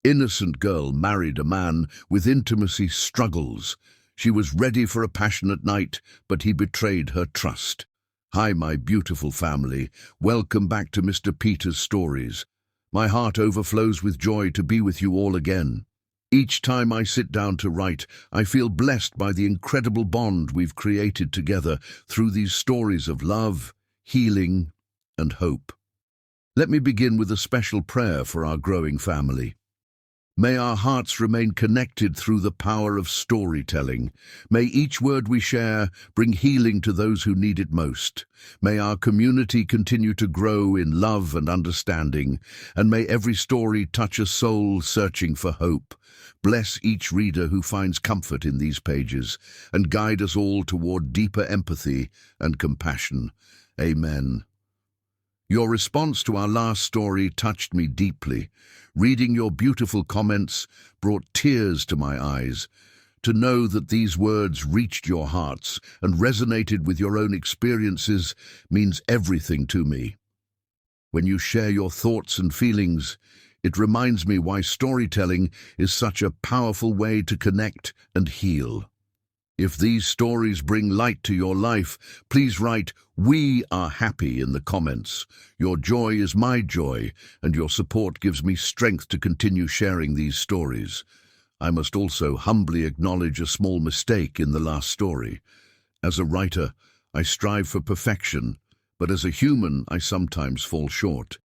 Innocent girl married a man with intimacy struggles. She was ready for a passionate night, but he betrayed her trust. Hi, my beautiful family. Welcome back to Mr. Peter's Stories. My heart overflows with joy to be with you all again. Each time I sit down to write, I feel blessed by the incredible bond we've created together through these stories of love, healing, and hope. Let me begin with a special prayer for our growing family. May our hearts remain connected through the power of storytelling. May each word we share bring healing to those who need it most. May our community continue to grow in love and understanding, and may every story touch a soul searching for hope. Bless each reader who finds comfort in these pages, and guide us all toward deeper empathy and compassion. Amen. Your response to our last story touched me deeply. Reading your beautiful comments brought tears to my eyes. To know that these words reached your hearts and resonated with your own experiences means everything to me. When you share your thoughts and feelings, it reminds me why storytelling is such a powerful way to connect and heal. If these stories bring light to your life, please write, "We are happy" in the comments. Your joy is my joy, and your support gives me strength to continue sharing these stories. I must also humbly acknowledge a small mistake in the last story. As a writer, I strive for perfection, but as a human, I sometimes fall short.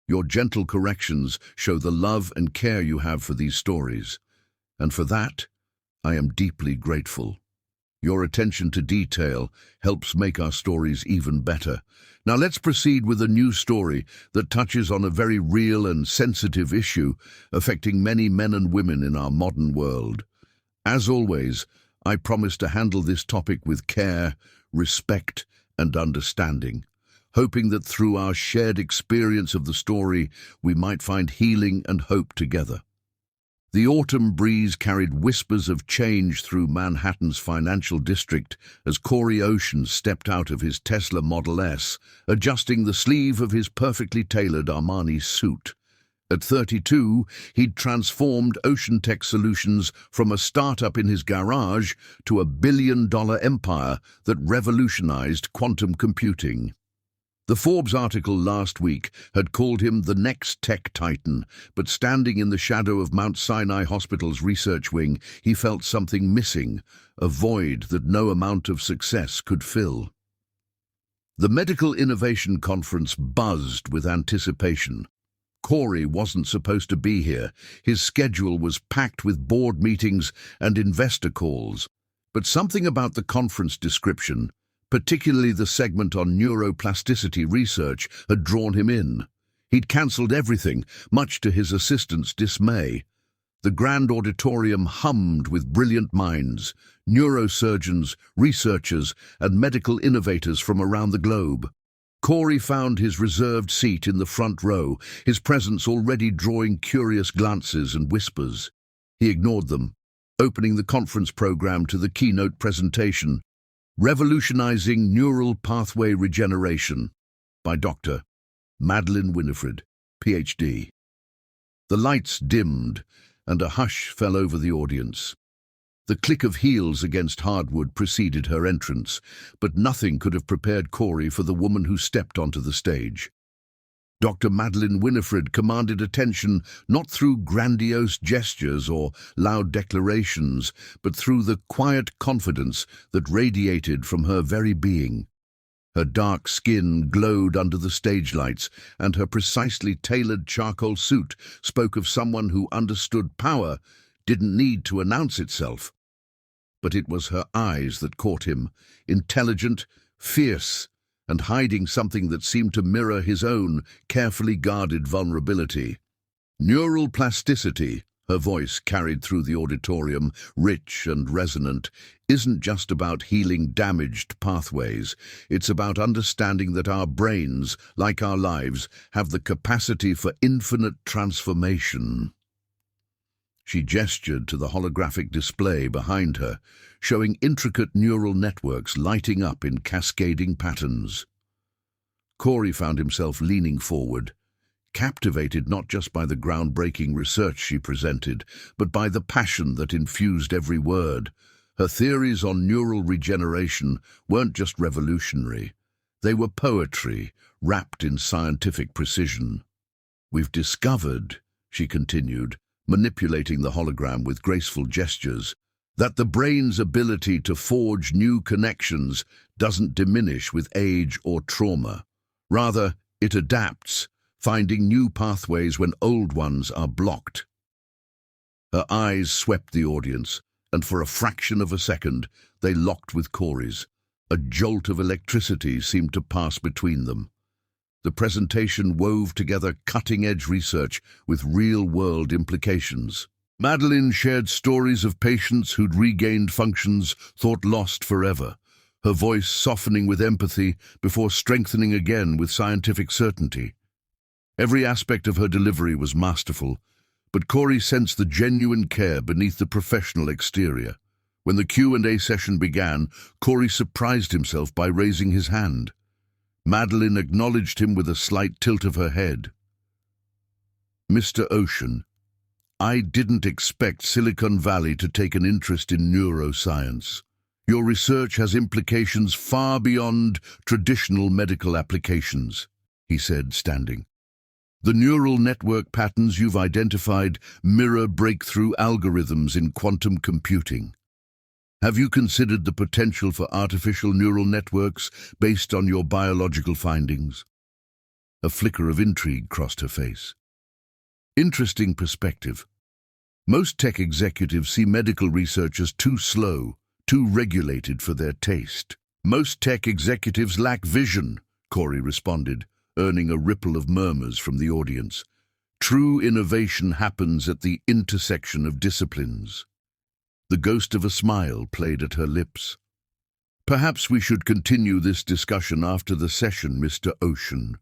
Your gentle corrections show the love and care you have for these stories, and for that, I am deeply grateful. Your attention to detail helps make our stories even better. Now let's proceed with a new story that touches on a very real and sensitive issue affecting many men and women in our modern world. As always, I promise to handle this topic with care, respect, and understanding, hoping that through our shared experience of the story, we might find healing and hope together. The autumn breeze carried whispers of change through Manhattan's financial district as Corey Ocean stepped out of his Tesla Model S, adjusting the sleeve of his perfectly tailored Armani suit. At 32, he'd transformed Ocean Tech Solutions from a startup in his garage to a billion-dollar empire that revolutionized quantum computing. The Forbes article last week had called him the next tech titan, but standing in the shadow of Mount Sinai Hospital's research wing, he felt something missing, a void that no amount of success could fill. The Medical Innovation Conference buzzed with anticipation. Corey wasn't supposed to be here. His schedule was packed with board meetings and investor calls. But something about the conference description, particularly the segment on neuroplasticity research, had drawn him in. He'd cancelled everything, much to his assistant's dismay. The grand auditorium hummed with brilliant minds, neurosurgeons, researchers, and medical innovators from around the globe. Corey found his reserved seat in the front row, his presence already drawing curious glances and whispers. He ignored them, opening the conference program to the keynote presentation, Revolutionizing Neural Pathway Regeneration, by Dr. Madeline Winifred, Ph.D. The lights dimmed, and a hush fell over the audience. The click of heels against hardwood preceded her entrance, but nothing could have prepared Corey for the woman who stepped onto the stage. Dr. Madeline Winifred commanded attention not through grandiose gestures or loud declarations, but through the quiet confidence that radiated from her very being. Her dark skin glowed under the stage lights, and her precisely tailored charcoal suit spoke of someone who understood power didn't need to announce itself. But it was her eyes that caught him, intelligent, fierce, and hiding something that seemed to mirror his own carefully guarded vulnerability. Neural plasticity, her voice carried through the auditorium, rich and resonant, isn't just about healing damaged pathways. It's about understanding that our brains, like our lives, have the capacity for infinite transformation. She gestured to the holographic display behind her, showing intricate neural networks lighting up in cascading patterns. Corey found himself leaning forward, captivated not just by the groundbreaking research she presented, but by the passion that infused every word. Her theories on neural regeneration weren't just revolutionary. They were poetry, wrapped in scientific precision. "We've discovered," she continued, manipulating the hologram with graceful gestures, "that the brain's ability to forge new connections doesn't diminish with age or trauma. Rather, it adapts, finding new pathways when old ones are blocked." Her eyes swept the audience, and for a fraction of a second, they locked with Corey's. A jolt of electricity seemed to pass between them. The presentation wove together cutting-edge research with real-world implications. Madeline shared stories of patients who'd regained functions thought lost forever, her voice softening with empathy before strengthening again with scientific certainty. Every aspect of her delivery was masterful, but Corey sensed the genuine care beneath the professional exterior. When the Q&A session began, Corey surprised himself by raising his hand. Madeline acknowledged him with a slight tilt of her head. "Mr. Ocean, I didn't expect Silicon Valley to take an interest in neuroscience. Your research has implications far beyond traditional medical applications," he said, standing. "The neural network patterns you've identified mirror breakthrough algorithms in quantum computing. Have you considered the potential for artificial neural networks based on your biological findings?" A flicker of intrigue crossed her face. Interesting perspective. Most tech executives see medical research as too slow, too regulated for their taste. "Most tech executives lack vision," Corey responded, earning a ripple of murmurs from the audience. "True innovation happens at the intersection of disciplines." The ghost of a smile played at her lips. "Perhaps we should continue this discussion after the session, Mr. Ocean."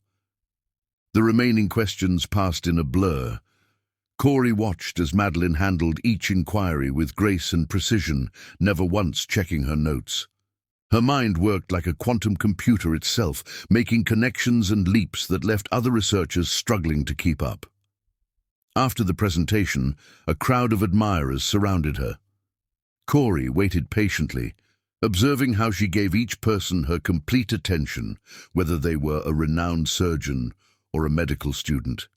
The remaining questions passed in a blur. Corey watched as Madeline handled each inquiry with grace and precision, never once checking her notes. Her mind worked like a quantum computer itself, making connections and leaps that left other researchers struggling to keep up. After the presentation, a crowd of admirers surrounded her. Corey waited patiently, observing how she gave each person her complete attention, whether they were a renowned surgeon or a medical student.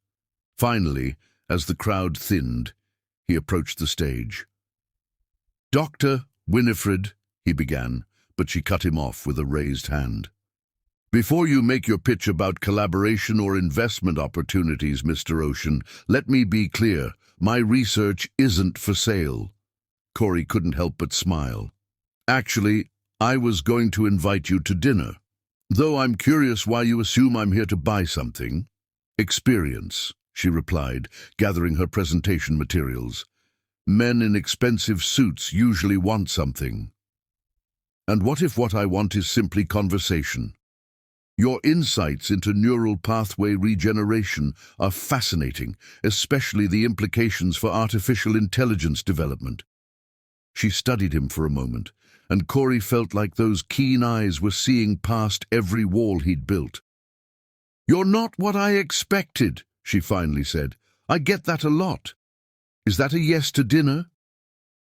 Finally, as the crowd thinned, he approached the stage. "Dr. Winifred," he began, but she cut him off with a raised hand. "Before you make your pitch about collaboration or investment opportunities, Mr. Ocean, let me be clear. My research isn't for sale." Corey couldn't help but smile. "Actually, I was going to invite you to dinner. Though I'm curious why you assume I'm here to buy something." "Experience," she replied, gathering her presentation materials. "Men in expensive suits usually want something. And what if what I want is simply conversation? Your insights into neural pathway regeneration are fascinating, especially the implications for artificial intelligence development." She studied him for a moment, and Corey felt like those keen eyes were seeing past every wall he'd built. "You're not what I expected," she finally said. "I get that a lot. Is that a yes to dinner?"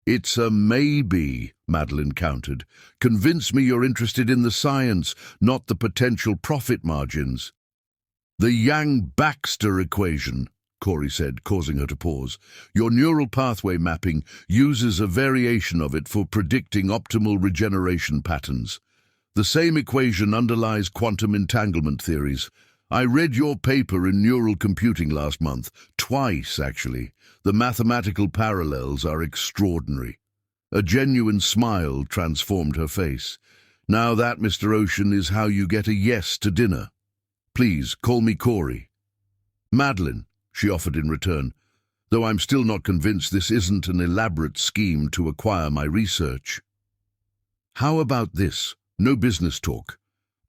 "It's a maybe," Madeline countered. "Convince me you're interested in the science, not the potential profit margins." "The Yang-Baxter equation," Corey said, causing her to pause. "Your neural pathway mapping uses a variation of it for predicting optimal regeneration patterns. The same equation underlies quantum entanglement theories. I read your paper in neural computing last month, twice actually. The mathematical parallels are extraordinary." A genuine smile transformed her face. "Now that, Mr. Ocean, is how you get a yes to dinner. Please, call me Corey." "Madeline," she offered in return, "though I'm still not convinced this isn't an elaborate scheme to acquire my research." "How about this? No business talk.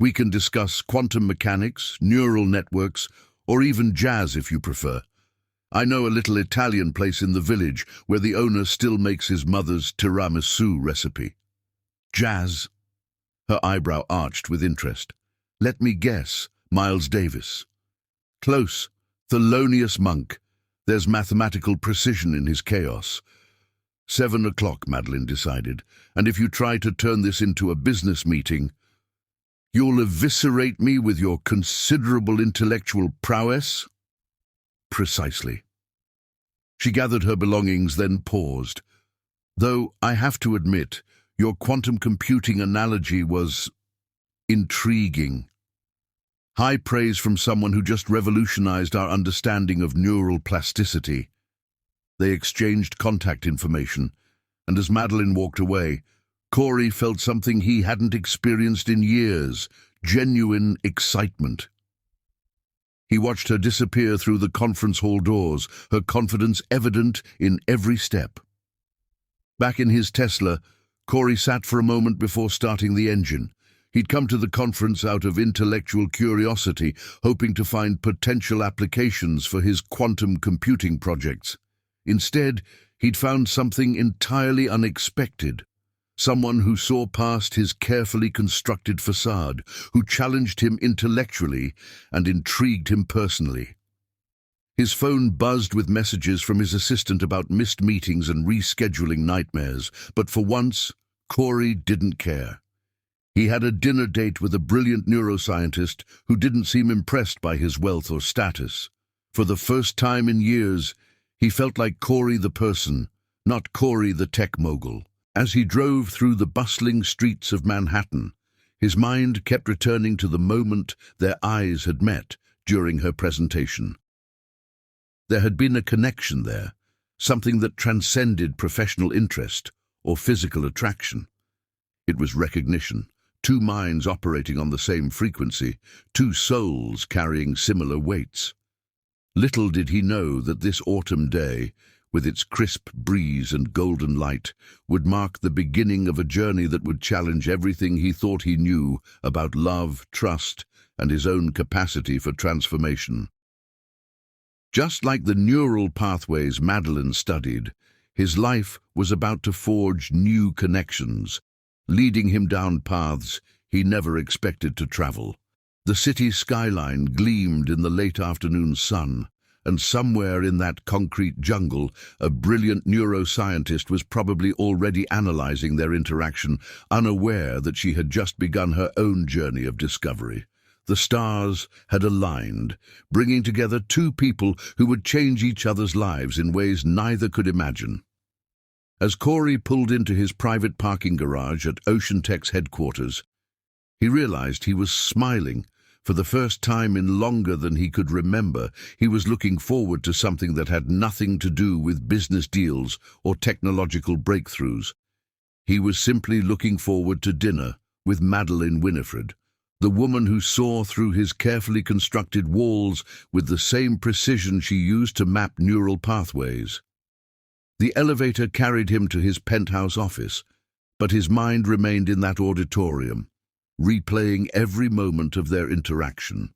We can discuss quantum mechanics, neural networks, or even jazz if you prefer. I know a little Italian place in the village where the owner still makes his mother's tiramisu recipe." "Jazz?" Her eyebrow arched with interest. "Let me guess, Miles Davis." "Close. Thelonious Monk. There's mathematical precision in his chaos. 7 o'clock, Madeline decided, and if you try to turn this into a business meeting, you'll eviscerate me with your considerable intellectual prowess? Precisely. She gathered her belongings, then paused. Though, I have to admit, your quantum computing analogy was intriguing. High praise from someone who just revolutionized our understanding of neural plasticity. They exchanged contact information, and as Madeline walked away, Corey felt something he hadn't experienced in years, genuine excitement. He watched her disappear through the conference hall doors, her confidence evident in every step. Back in his Tesla, Corey sat for a moment before starting the engine. He'd come to the conference out of intellectual curiosity, hoping to find potential applications for his quantum computing projects. Instead, he'd found something entirely unexpected. Someone who saw past his carefully constructed facade, who challenged him intellectually and intrigued him personally. His phone buzzed with messages from his assistant about missed meetings and rescheduling nightmares, but for once, Corey didn't care. He had a dinner date with a brilliant neuroscientist who didn't seem impressed by his wealth or status. For the first time in years, he felt like Corey the person, not Corey the tech mogul. As he drove through the bustling streets of Manhattan, his mind kept returning to the moment their eyes had met during her presentation. There had been a connection there, something that transcended professional interest or physical attraction. It was recognition, two minds operating on the same frequency, two souls carrying similar weights. Little did he know that this autumn day, with its crisp breeze and golden light, would mark the beginning of a journey that would challenge everything he thought he knew about love, trust, and his own capacity for transformation. Just like the neural pathways Madeline studied, his life was about to forge new connections, leading him down paths he never expected to travel. The city's skyline gleamed in the late afternoon sun, and somewhere in that concrete jungle, a brilliant neuroscientist was probably already analyzing their interaction, unaware that she had just begun her own journey of discovery. The stars had aligned, bringing together two people who would change each other's lives in ways neither could imagine. As Corey pulled into his private parking garage at Ocean Tech's headquarters, he realized he was smiling. For the first time in longer than he could remember, he was looking forward to something that had nothing to do with business deals or technological breakthroughs. He was simply looking forward to dinner with Madeline Winifred, the woman who saw through his carefully constructed walls with the same precision she used to map neural pathways. The elevator carried him to his penthouse office, but his mind remained in that auditorium, replaying every moment of their interaction.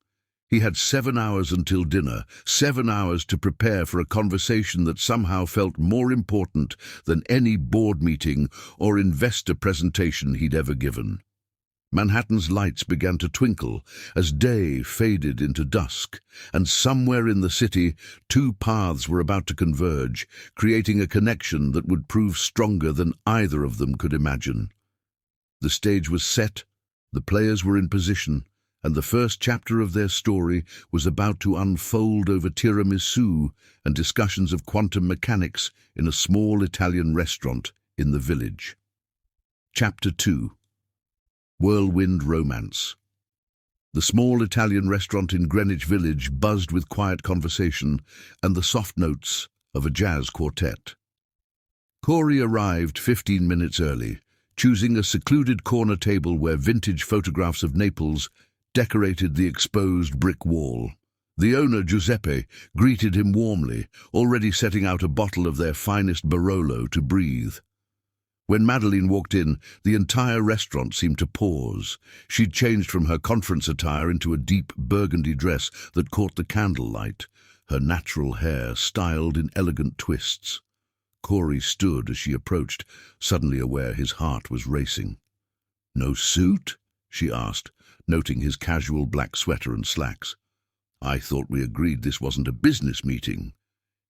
He had 7 hours until dinner, 7 hours to prepare for a conversation that somehow felt more important than any board meeting or investor presentation he'd ever given. Manhattan's lights began to twinkle as day faded into dusk, and somewhere in the city, two paths were about to converge, creating a connection that would prove stronger than either of them could imagine. The stage was set, the players were in position, and the first chapter of their story was about to unfold over tiramisu and discussions of quantum mechanics in a small Italian restaurant in the village. Chapter 2. Whirlwind Romance. The small Italian restaurant in Greenwich Village buzzed with quiet conversation and the soft notes of a jazz quartet. Corey arrived 15 minutes early, choosing a secluded corner table where vintage photographs of Naples decorated the exposed brick wall. The owner, Giuseppe, greeted him warmly, already setting out a bottle of their finest Barolo to breathe. When Madeline walked in, the entire restaurant seemed to pause. She'd changed from her conference attire into a deep burgundy dress that caught the candlelight, her natural hair styled in elegant twists. Corey stood as she approached, suddenly aware his heart was racing. "No suit?" she asked, noting his casual black sweater and slacks. I thought we agreed this wasn't a business meeting.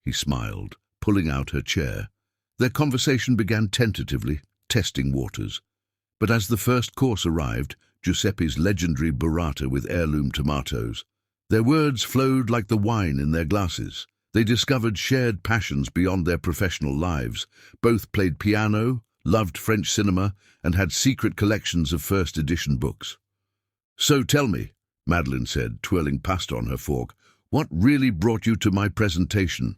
He smiled, pulling out her chair. Their conversation began tentatively, testing waters. But as the first course arrived, Giuseppe's legendary burrata with heirloom tomatoes, their words flowed like the wine in their glasses. They discovered shared passions beyond their professional lives. Both played piano, loved French cinema, and had secret collections of first-edition books. "So tell me," Madeline said, twirling pasta on her fork, "what really brought you to my presentation?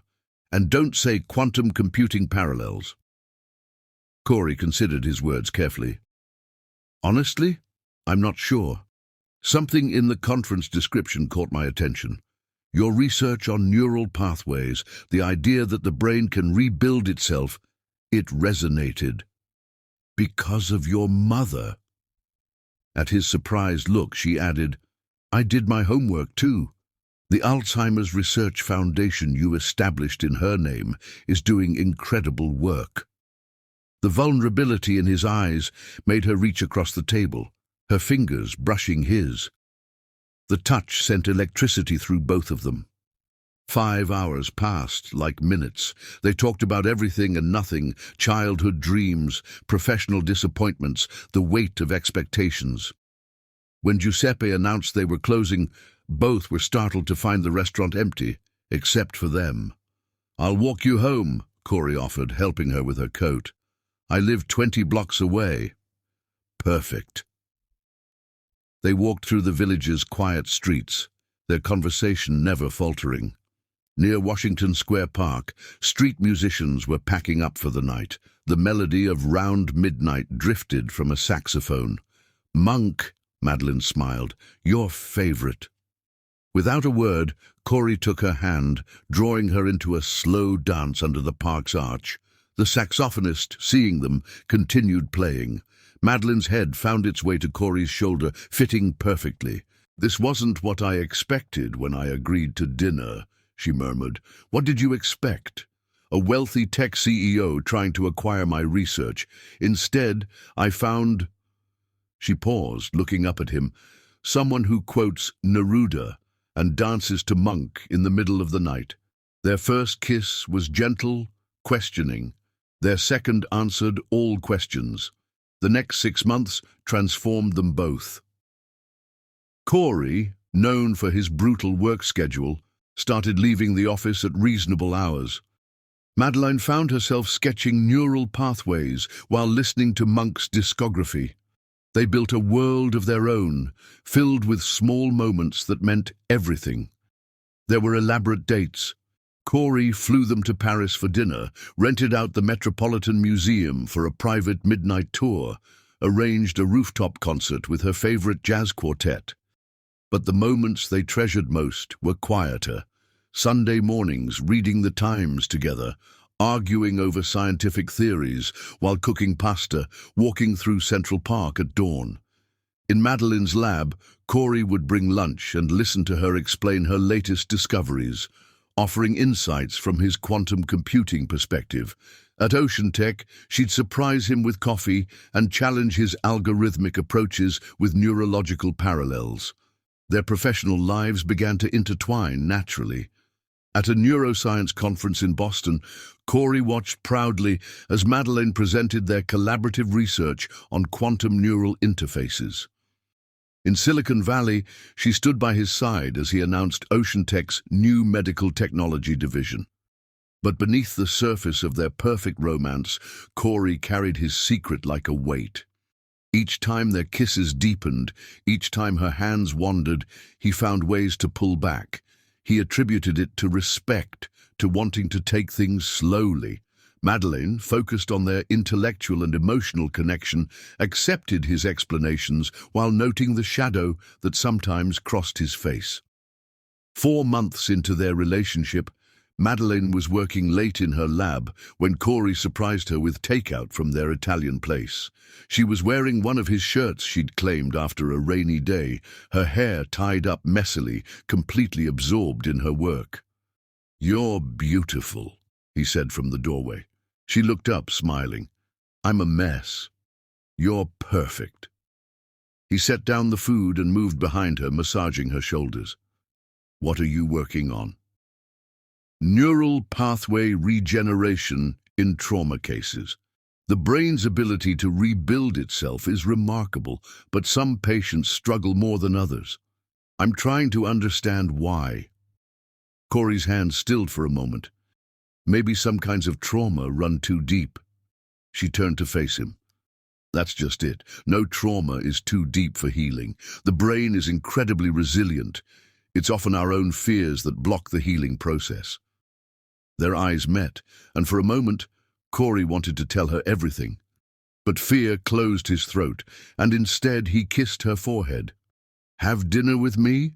And don't say quantum computing parallels." Corey considered his words carefully. "Honestly, I'm not sure. Something in the conference description caught my attention. Your research on neural pathways, the idea that the brain can rebuild itself, it resonated. Because of your mother." At his surprised look, she added, "I did my homework too. The Alzheimer's Research Foundation you established in her name is doing incredible work." The vulnerability in his eyes made her reach across the table, her fingers brushing his. The touch sent electricity through both of them. 5 hours passed like minutes. They talked about everything and nothing, childhood dreams, professional disappointments, the weight of expectations. When Giuseppe announced they were closing, both were startled to find the restaurant empty, except for them. "I'll walk you home," Corey offered, helping her with her coat. "I live 20 blocks away." "Perfect." They walked through the village's quiet streets, their conversation never faltering. Near Washington Square Park, street musicians were packing up for the night. The melody of Round Midnight drifted from a saxophone. "Monk," Madeline smiled, "your favorite." Without a word, Corey took her hand, drawing her into a slow dance under the park's arch. The saxophonist, seeing them, continued playing. Madeline's head found its way to Corey's shoulder, fitting perfectly. "This wasn't what I expected when I agreed to dinner," she murmured. "What did you expect? A wealthy tech CEO trying to acquire my research. Instead, I found—" She paused, looking up at him. "Someone who quotes Neruda and dances to Monk in the middle of the night. Their first kiss was gentle, questioning. Their second answered all questions. The next 6 months transformed them both." Corey, known for his brutal work schedule, started leaving the office at reasonable hours. Madeline found herself sketching neural pathways while listening to Monk's discography. They built a world of their own, filled with small moments that meant everything. There were elaborate dates. Corey flew them to Paris for dinner, rented out the Metropolitan Museum for a private midnight tour, arranged a rooftop concert with her favorite jazz quartet. But the moments they treasured most were quieter. Sunday mornings reading the Times together, arguing over scientific theories while cooking pasta, walking through Central Park at dawn. In Madeline's lab, Corey would bring lunch and listen to her explain her latest discoveries, offering insights from his quantum computing perspective. At Ocean Tech, she'd surprise him with coffee and challenge his algorithmic approaches with neurological parallels. Their professional lives began to intertwine naturally. At a neuroscience conference in Boston, Corey watched proudly as Madeline presented their collaborative research on quantum neural interfaces. In Silicon Valley, she stood by his side as he announced Ocean Tech's new medical technology division. But beneath the surface of their perfect romance, Corey carried his secret like a weight. Each time their kisses deepened, each time her hands wandered, he found ways to pull back. He attributed it to respect, to wanting to take things slowly. Madeline, focused on their intellectual and emotional connection, accepted his explanations while noting the shadow that sometimes crossed his face. 4 months into their relationship, Madeline was working late in her lab when Corey surprised her with takeout from their Italian place. She was wearing one of his shirts she'd claimed after a rainy day, her hair tied up messily, completely absorbed in her work. "You're beautiful," he said from the doorway. She looked up, smiling. "I'm a mess. You're perfect." He set down the food and moved behind her, massaging her shoulders. What are you working on? Neural pathway regeneration in trauma cases. The brain's ability to rebuild itself is remarkable, but some patients struggle more than others. I'm trying to understand why. Corey's hand stilled for a moment. Maybe some kinds of trauma run too deep. She turned to face him. That's just it. No trauma is too deep for healing. The brain is incredibly resilient. It's often our own fears that block the healing process. Their eyes met, and for a moment, Corey wanted to tell her everything. But fear closed his throat, and instead he kissed her forehead. Have dinner with me?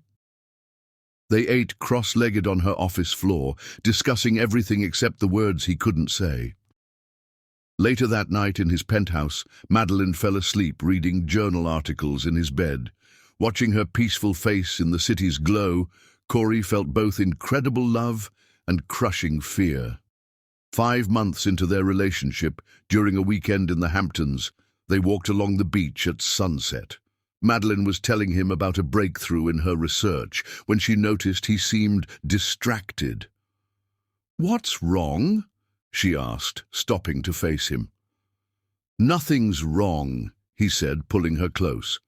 They ate cross-legged on her office floor, discussing everything except the words he couldn't say. Later that night in his penthouse, Madeline fell asleep reading journal articles in his bed. Watching her peaceful face in the city's glow, Corey felt both incredible love and crushing fear. 5 months into their relationship, during a weekend in the Hamptons, they walked along the beach at sunset. Madeline was telling him about a breakthrough in her research when she noticed he seemed distracted. "What's wrong?" she asked, stopping to face him. "Nothing's wrong," he said, pulling her close.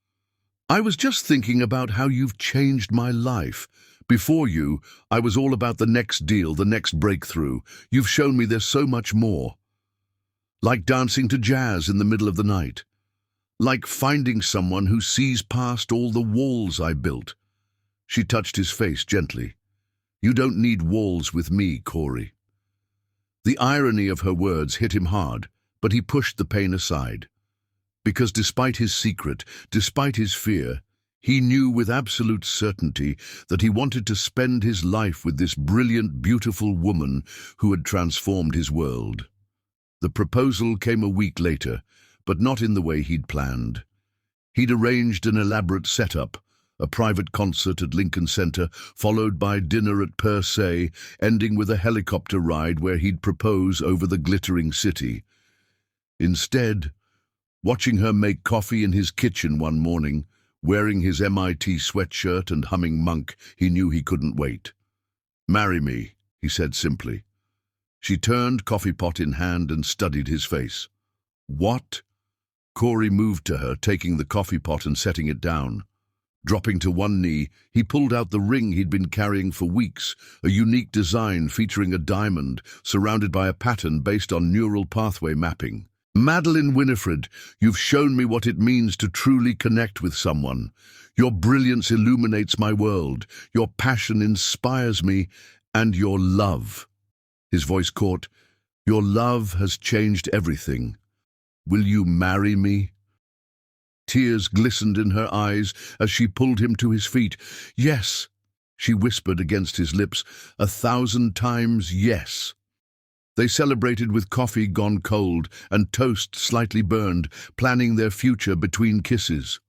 "I was just thinking about how you've changed my life. Before you, I was all about the next deal, the next breakthrough. You've shown me there's so much more. Like dancing to jazz in the middle of the night. Like finding someone who sees past all the walls I built." She touched his face gently. "You don't need walls with me, Corey." The irony of her words hit him hard, but he pushed the pain aside. Because despite his secret, despite his fear, he knew with absolute certainty that he wanted to spend his life with this brilliant, beautiful woman who had transformed his world. The proposal came a week later, but not in the way he'd planned. He'd arranged an elaborate setup, a private concert at Lincoln Center, followed by dinner at Per Se, ending with a helicopter ride where he'd propose over the glittering city. Instead, watching her make coffee in his kitchen one morning, wearing his MIT sweatshirt and humming Monk, he knew he couldn't wait. "Marry me," he said simply. She turned, coffee pot in hand, and studied his face. "What?" Corey moved to her, taking the coffee pot and setting it down. Dropping to one knee, he pulled out the ring he'd been carrying for weeks, a unique design featuring a diamond, surrounded by a pattern based on neural pathway mapping. "Madeline Winifred, you've shown me what it means to truly connect with someone. Your brilliance illuminates my world, your passion inspires me, and your love." His voice caught. "Your love has changed everything. Will you marry me?" Tears glistened in her eyes as she pulled him to his feet. "Yes," she whispered against his lips, 1,000 times yes. They celebrated with coffee gone cold and toast slightly burned, planning their future between kisses.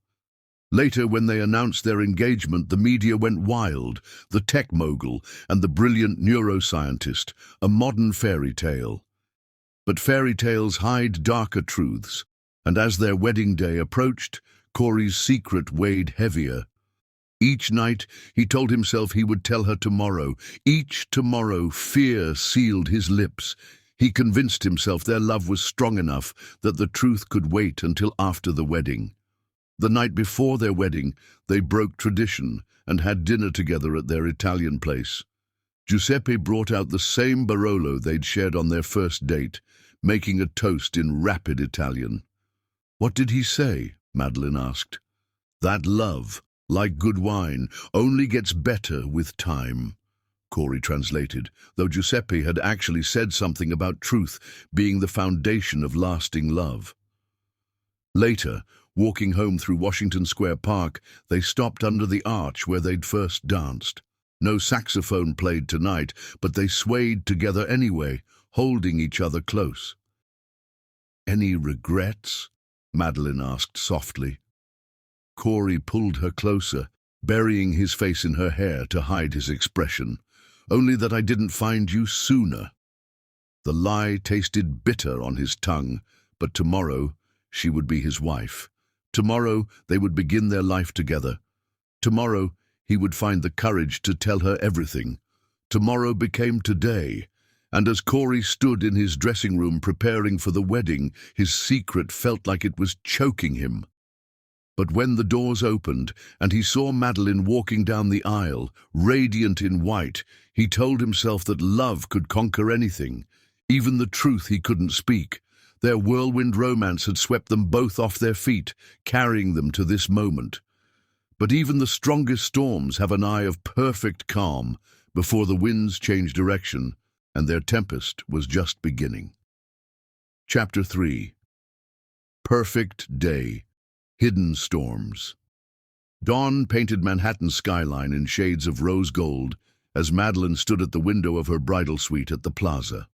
Later, when they announced their engagement, the media went wild. The tech mogul and the brilliant neuroscientist, a modern fairy tale. But fairy tales hide darker truths, and as their wedding day approached, Corey's secret weighed heavier. Each night, he told himself he would tell her tomorrow. Each tomorrow, fear sealed his lips. He convinced himself their love was strong enough that the truth could wait until after the wedding. The night before their wedding, they broke tradition and had dinner together at their Italian place. Giuseppe brought out the same Barolo they'd shared on their first date, making a toast in rapid Italian. "What did he say?" Madeline asked. "That love, like good wine, only gets better with time," Corey translated, though Giuseppe had actually said something about truth being the foundation of lasting love. Later, walking home through Washington Square Park, they stopped under the arch where they'd first danced. No saxophone played tonight, but they swayed together anyway, holding each other close. "Any regrets?" Madeline asked softly. Corey pulled her closer, burying his face in her hair to hide his expression. "Only that I didn't find you sooner." The lie tasted bitter on his tongue, but tomorrow she would be his wife. Tomorrow they would begin their life together. Tomorrow he would find the courage to tell her everything. Tomorrow became today, and as Corey stood in his dressing room preparing for the wedding, his secret felt like it was choking him. But when the doors opened and he saw Madeline walking down the aisle, radiant in white, he told himself that love could conquer anything, even the truth he couldn't speak. Their whirlwind romance had swept them both off their feet, carrying them to this moment. But even the strongest storms have an eye of perfect calm before the winds change direction, and their tempest was just beginning. Chapter 3. Perfect Day. Hidden Storms. Dawn painted Manhattan's skyline in shades of rose gold as Madeline stood at the window of her bridal suite at the plaza.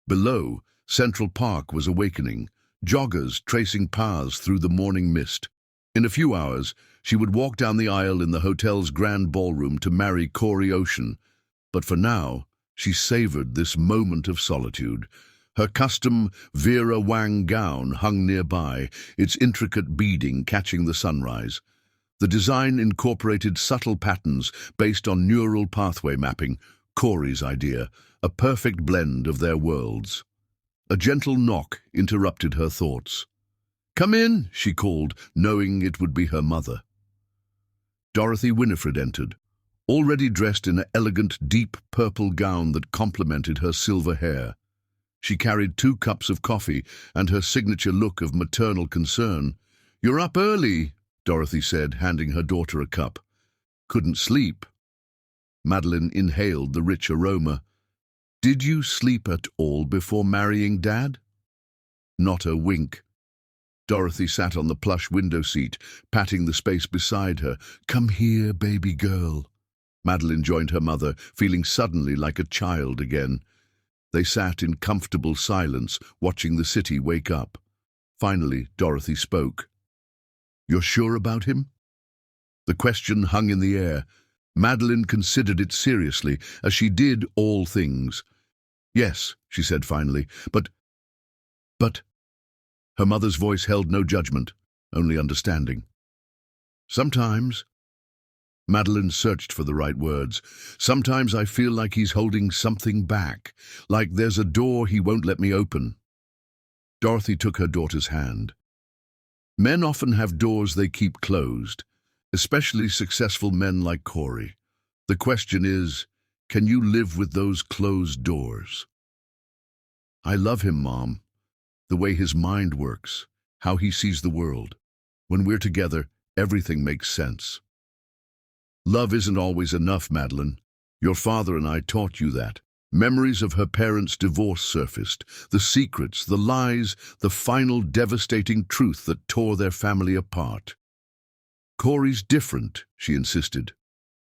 Below, Central Park was awakening, joggers tracing paths through the morning mist. In a few hours, she would walk down the aisle in the hotel's grand ballroom to marry Corey Ocean. But for now, she savored this moment of solitude. Her custom Vera Wang gown hung nearby, its intricate beading catching the sunrise. The design incorporated subtle patterns based on neural pathway mapping, Corey's idea, a perfect blend of their worlds. A gentle knock interrupted her thoughts. "Come in," she called, knowing it would be her mother. Dorothy Winifred entered, already dressed in an elegant, deep purple gown that complemented her silver hair. She carried 2 cups of coffee and her signature look of maternal concern. "You're up early," Dorothy said, handing her daughter a cup. "Couldn't sleep." Madeline inhaled the rich aroma. "Did you sleep at all before marrying Dad?" Not a wink. Dorothy sat on the plush window seat, patting the space beside her. "Come here, baby girl." Madeline joined her mother, feeling suddenly like a child again. They sat in comfortable silence, watching the city wake up. Finally, Dorothy spoke. "You're sure about him?" The question hung in the air. Madeline considered it seriously, as she did all things. "Yes," she said finally, but... Her mother's voice held no judgment, only understanding. "Sometimes," Madeline searched for the right words, "sometimes I feel like he's holding something back, like there's a door he won't let me open." Dorothy took her daughter's hand. "Men often have doors they keep closed, especially successful men like Corey. The question is, can you live with those closed doors?" "I love him, Mom. The way his mind works, how he sees the world. When we're together, everything makes sense." "Love isn't always enough, Madeline. Your father and I taught you that." Memories of her parents' divorce surfaced, the secrets, the lies, the final devastating truth that tore their family apart. "Corey's different," she insisted.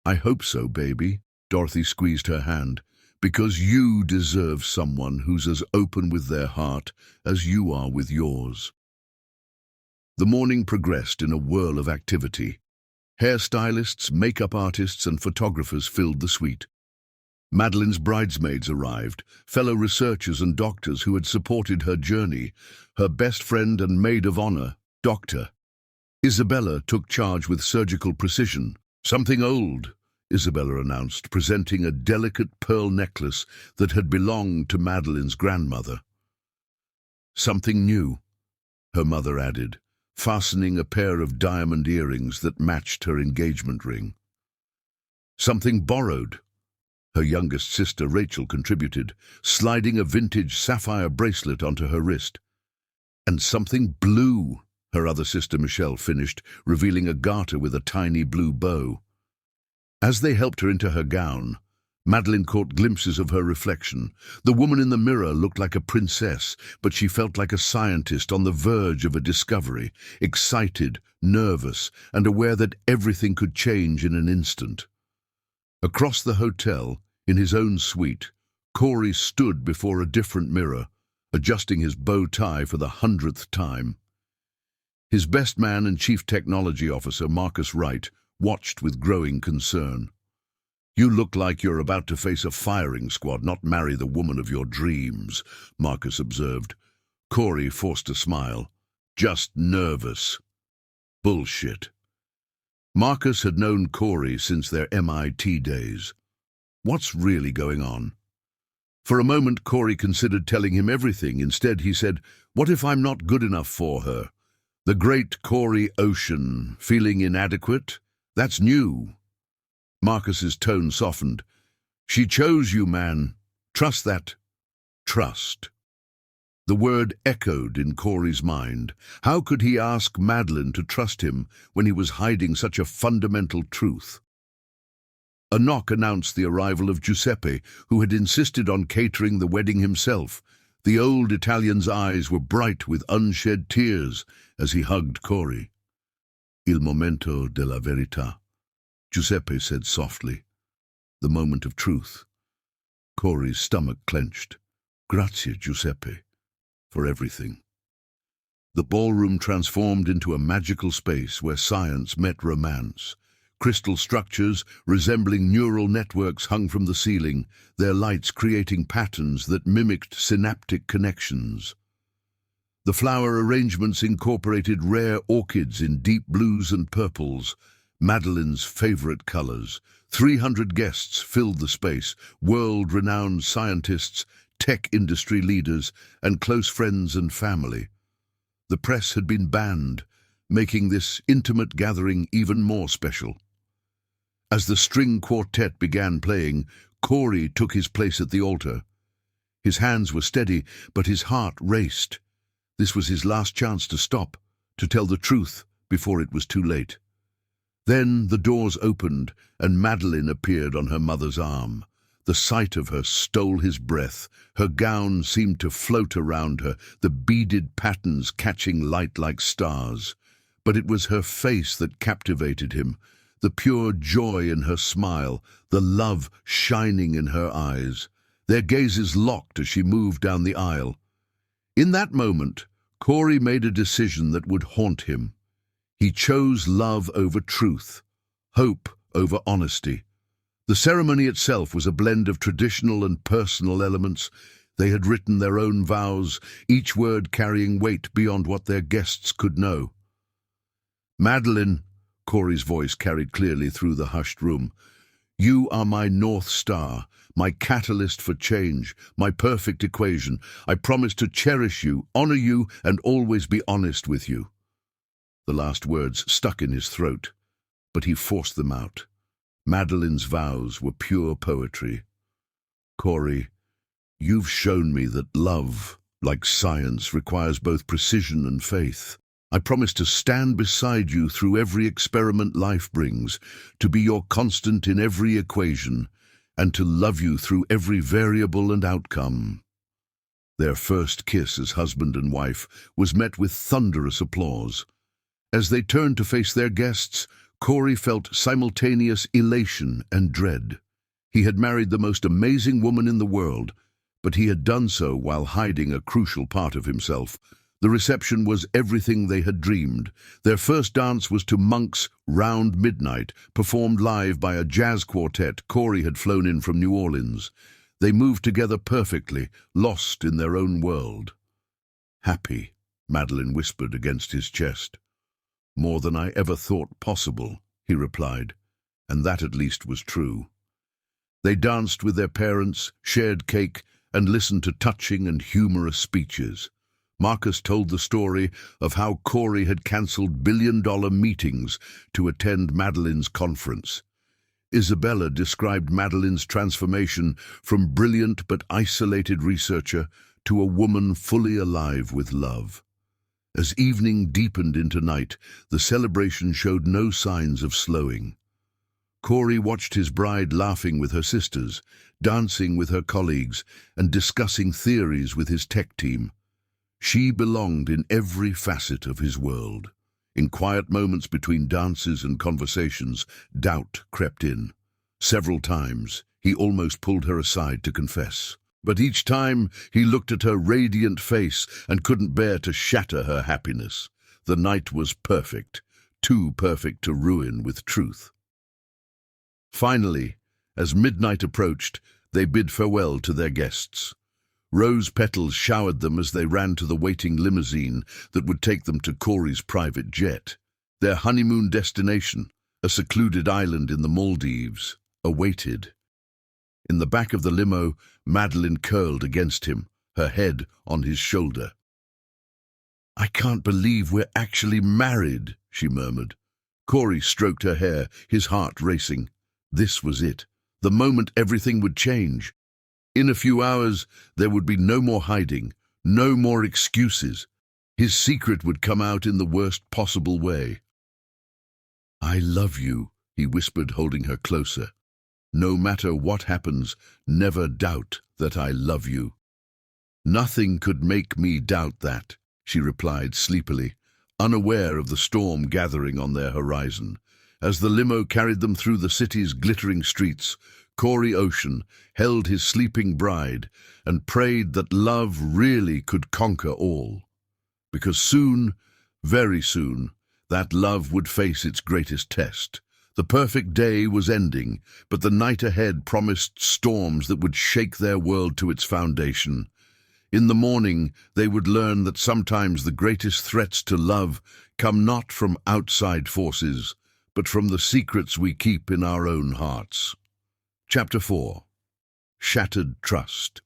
"I hope so, baby." Dorothy squeezed her hand. "Because you deserve someone who's as open with their heart as you are with yours." The morning progressed in a whirl of activity. Hairstylists, makeup artists, and photographers filled the suite. Madeline's bridesmaids arrived, fellow researchers and doctors who had supported her journey. Her best friend and maid of honor, Dr. Isabella, took charge with surgical precision. "Something old," Isabella announced, presenting a delicate pearl necklace that had belonged to Madeline's grandmother. "Something new," her mother added, fastening a pair of diamond earrings that matched her engagement ring. "Something borrowed," her youngest sister Rachel contributed, sliding a vintage sapphire bracelet onto her wrist. "And something blue," her other sister Michelle finished, revealing a garter with a tiny blue bow. As they helped her into her gown, Madeline caught glimpses of her reflection. The woman in the mirror looked like a princess, but she felt like a scientist on the verge of a discovery, excited, nervous, and aware that everything could change in an instant. Across the hotel, in his own suite, Corey stood before a different mirror, adjusting his bow tie for the 100th time. His best man and chief technology officer, Marcus Wright, watched with growing concern. "You look like you're about to face a firing squad, not marry the woman of your dreams," Marcus observed. Corey forced a smile. "Just nervous." "Bullshit." Marcus had known Corey since their MIT days. What's really going on? For a moment, Corey considered telling him everything. Instead, he said, "What if I'm not good enough for her?" The great Corey Ocean, feeling inadequate? That's new. Marcus's tone softened. "She chose you, man. Trust that. Trust." The word echoed in Corey's mind. How could he ask Madeline to trust him when he was hiding such a fundamental truth? A knock announced the arrival of Giuseppe, who had insisted on catering the wedding himself. The old Italian's eyes were bright with unshed tears as he hugged Corey. "Il momento della verità," Giuseppe said softly. "The moment of truth." Corey's stomach clenched. "Grazie, Giuseppe, for everything." The ballroom transformed into a magical space where science met romance. Crystal structures resembling neural networks hung from the ceiling, their lights creating patterns that mimicked synaptic connections. The flower arrangements incorporated rare orchids in deep blues and purples, Madeline's favorite colors. 300 guests filled the space, world-renowned scientists, tech industry leaders, and close friends and family. The press had been banned, making this intimate gathering even more special. As the string quartet began playing, Corey took his place at the altar. His hands were steady, but his heart raced. This was his last chance to stop, to tell the truth before it was too late. Then the doors opened, and Madeline appeared on her mother's arm. The sight of her stole his breath. Her gown seemed to float around her, the beaded patterns catching light like stars. But it was her face that captivated him, the pure joy in her smile, the love shining in her eyes. Their gazes locked as she moved down the aisle. In that moment, Corey made a decision that would haunt him. He chose love over truth, hope over honesty. The ceremony itself was a blend of traditional and personal elements. They had written their own vows, each word carrying weight beyond what their guests could know. "Madeline," Corey's voice carried clearly through the hushed room, "you are my North Star, my catalyst for change, my perfect equation. I promise to cherish you, honor you, and always be honest with you." The last words stuck in his throat, but he forced them out. Madeline's vows were pure poetry. "Corey, you've shown me that love, like science, requires both precision and faith. I promise to stand beside you through every experiment life brings, to be your constant in every equation, and to love you through every variable and outcome." Their first kiss as husband and wife was met with thunderous applause. As they turned to face their guests, Corey felt simultaneous elation and dread. He had married the most amazing woman in the world, but he had done so while hiding a crucial part of himself. The reception was everything they had dreamed. Their first dance was to Monk's Round Midnight, performed live by a jazz quartet Corey had flown in from New Orleans. They moved together perfectly, lost in their own world. "Happy," Madeline whispered against his chest. "More than I ever thought possible," he replied, and that at least was true. They danced with their parents, shared cake, and listened to touching and humorous speeches. Marcus told the story of how Corey had cancelled billion-dollar meetings to attend Madeline's conference. Isabella described Madeline's transformation from brilliant but isolated researcher to a woman fully alive with love. As evening deepened into night, the celebration showed no signs of slowing. Corey watched his bride laughing with her sisters, dancing with her colleagues, and discussing theories with his tech team. She belonged in every facet of his world. In quiet moments between dances and conversations, doubt crept in. Several times, he almost pulled her aside to confess. But each time, he looked at her radiant face and couldn't bear to shatter her happiness. The night was perfect, too perfect to ruin with truth. Finally, as midnight approached, they bid farewell to their guests. Rose petals showered them as they ran to the waiting limousine that would take them to Corey's private jet, their honeymoon destination, a secluded island in the Maldives, awaited. In the back of the limo, Madeline curled against him, her head on his shoulder. "I can't believe we're actually married," she murmured. Corey stroked her hair, his heart racing. This was it, the moment everything would change. In a few hours, there would be no more hiding, no more excuses. His secret would come out in the worst possible way. "I love you," he whispered, holding her closer. "No matter what happens, never doubt that I love you." "Nothing could make me doubt that," she replied sleepily, unaware of the storm gathering on their horizon. As the limo carried them through the city's glittering streets, Corey Ocean held his sleeping bride and prayed that love really could conquer all. Because soon, very soon, that love would face its greatest test. The perfect day was ending, but the night ahead promised storms that would shake their world to its foundation. In the morning, they would learn that sometimes the greatest threats to love come not from outside forces, but from the secrets we keep in our own hearts. Chapter 4. Shattered Trust.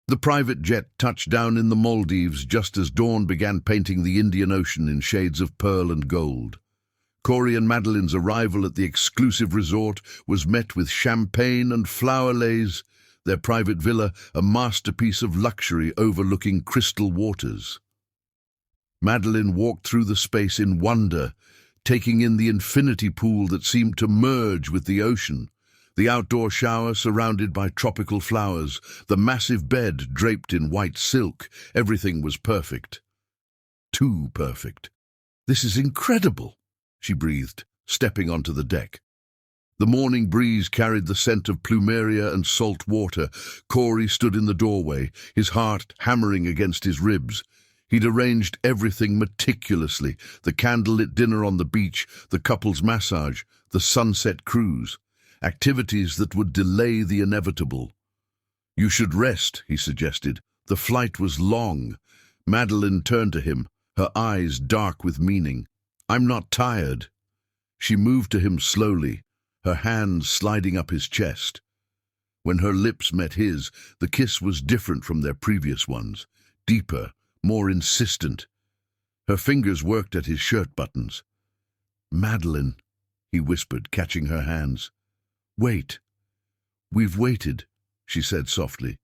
The private jet touched down in the Maldives just as dawn began painting the Indian Ocean in shades of pearl and gold. Corey and Madeline's arrival at the exclusive resort was met with champagne and flower lays, their private villa a masterpiece of luxury overlooking crystal waters. Madeline walked through the space in wonder, taking in the infinity pool that seemed to merge with the ocean, the outdoor shower surrounded by tropical flowers, the massive bed draped in white silk. Everything was perfect. Too perfect. "This is incredible," she breathed, stepping onto the deck. The morning breeze carried the scent of plumeria and salt water. Corey stood in the doorway, his heart hammering against his ribs. He'd arranged everything meticulously, the candlelit dinner on the beach, the couple's massage, the sunset cruise, activities that would delay the inevitable. "You should rest," he suggested. The flight was long. Madeline turned to him, her eyes dark with meaning. "I'm not tired." She moved to him slowly, her hands sliding up his chest. When her lips met his, the kiss was different from their previous ones, deeper, more insistent. Her fingers worked at his shirt buttons. "Madeline," he whispered, catching her hands. "Wait. We've waited," she said softly.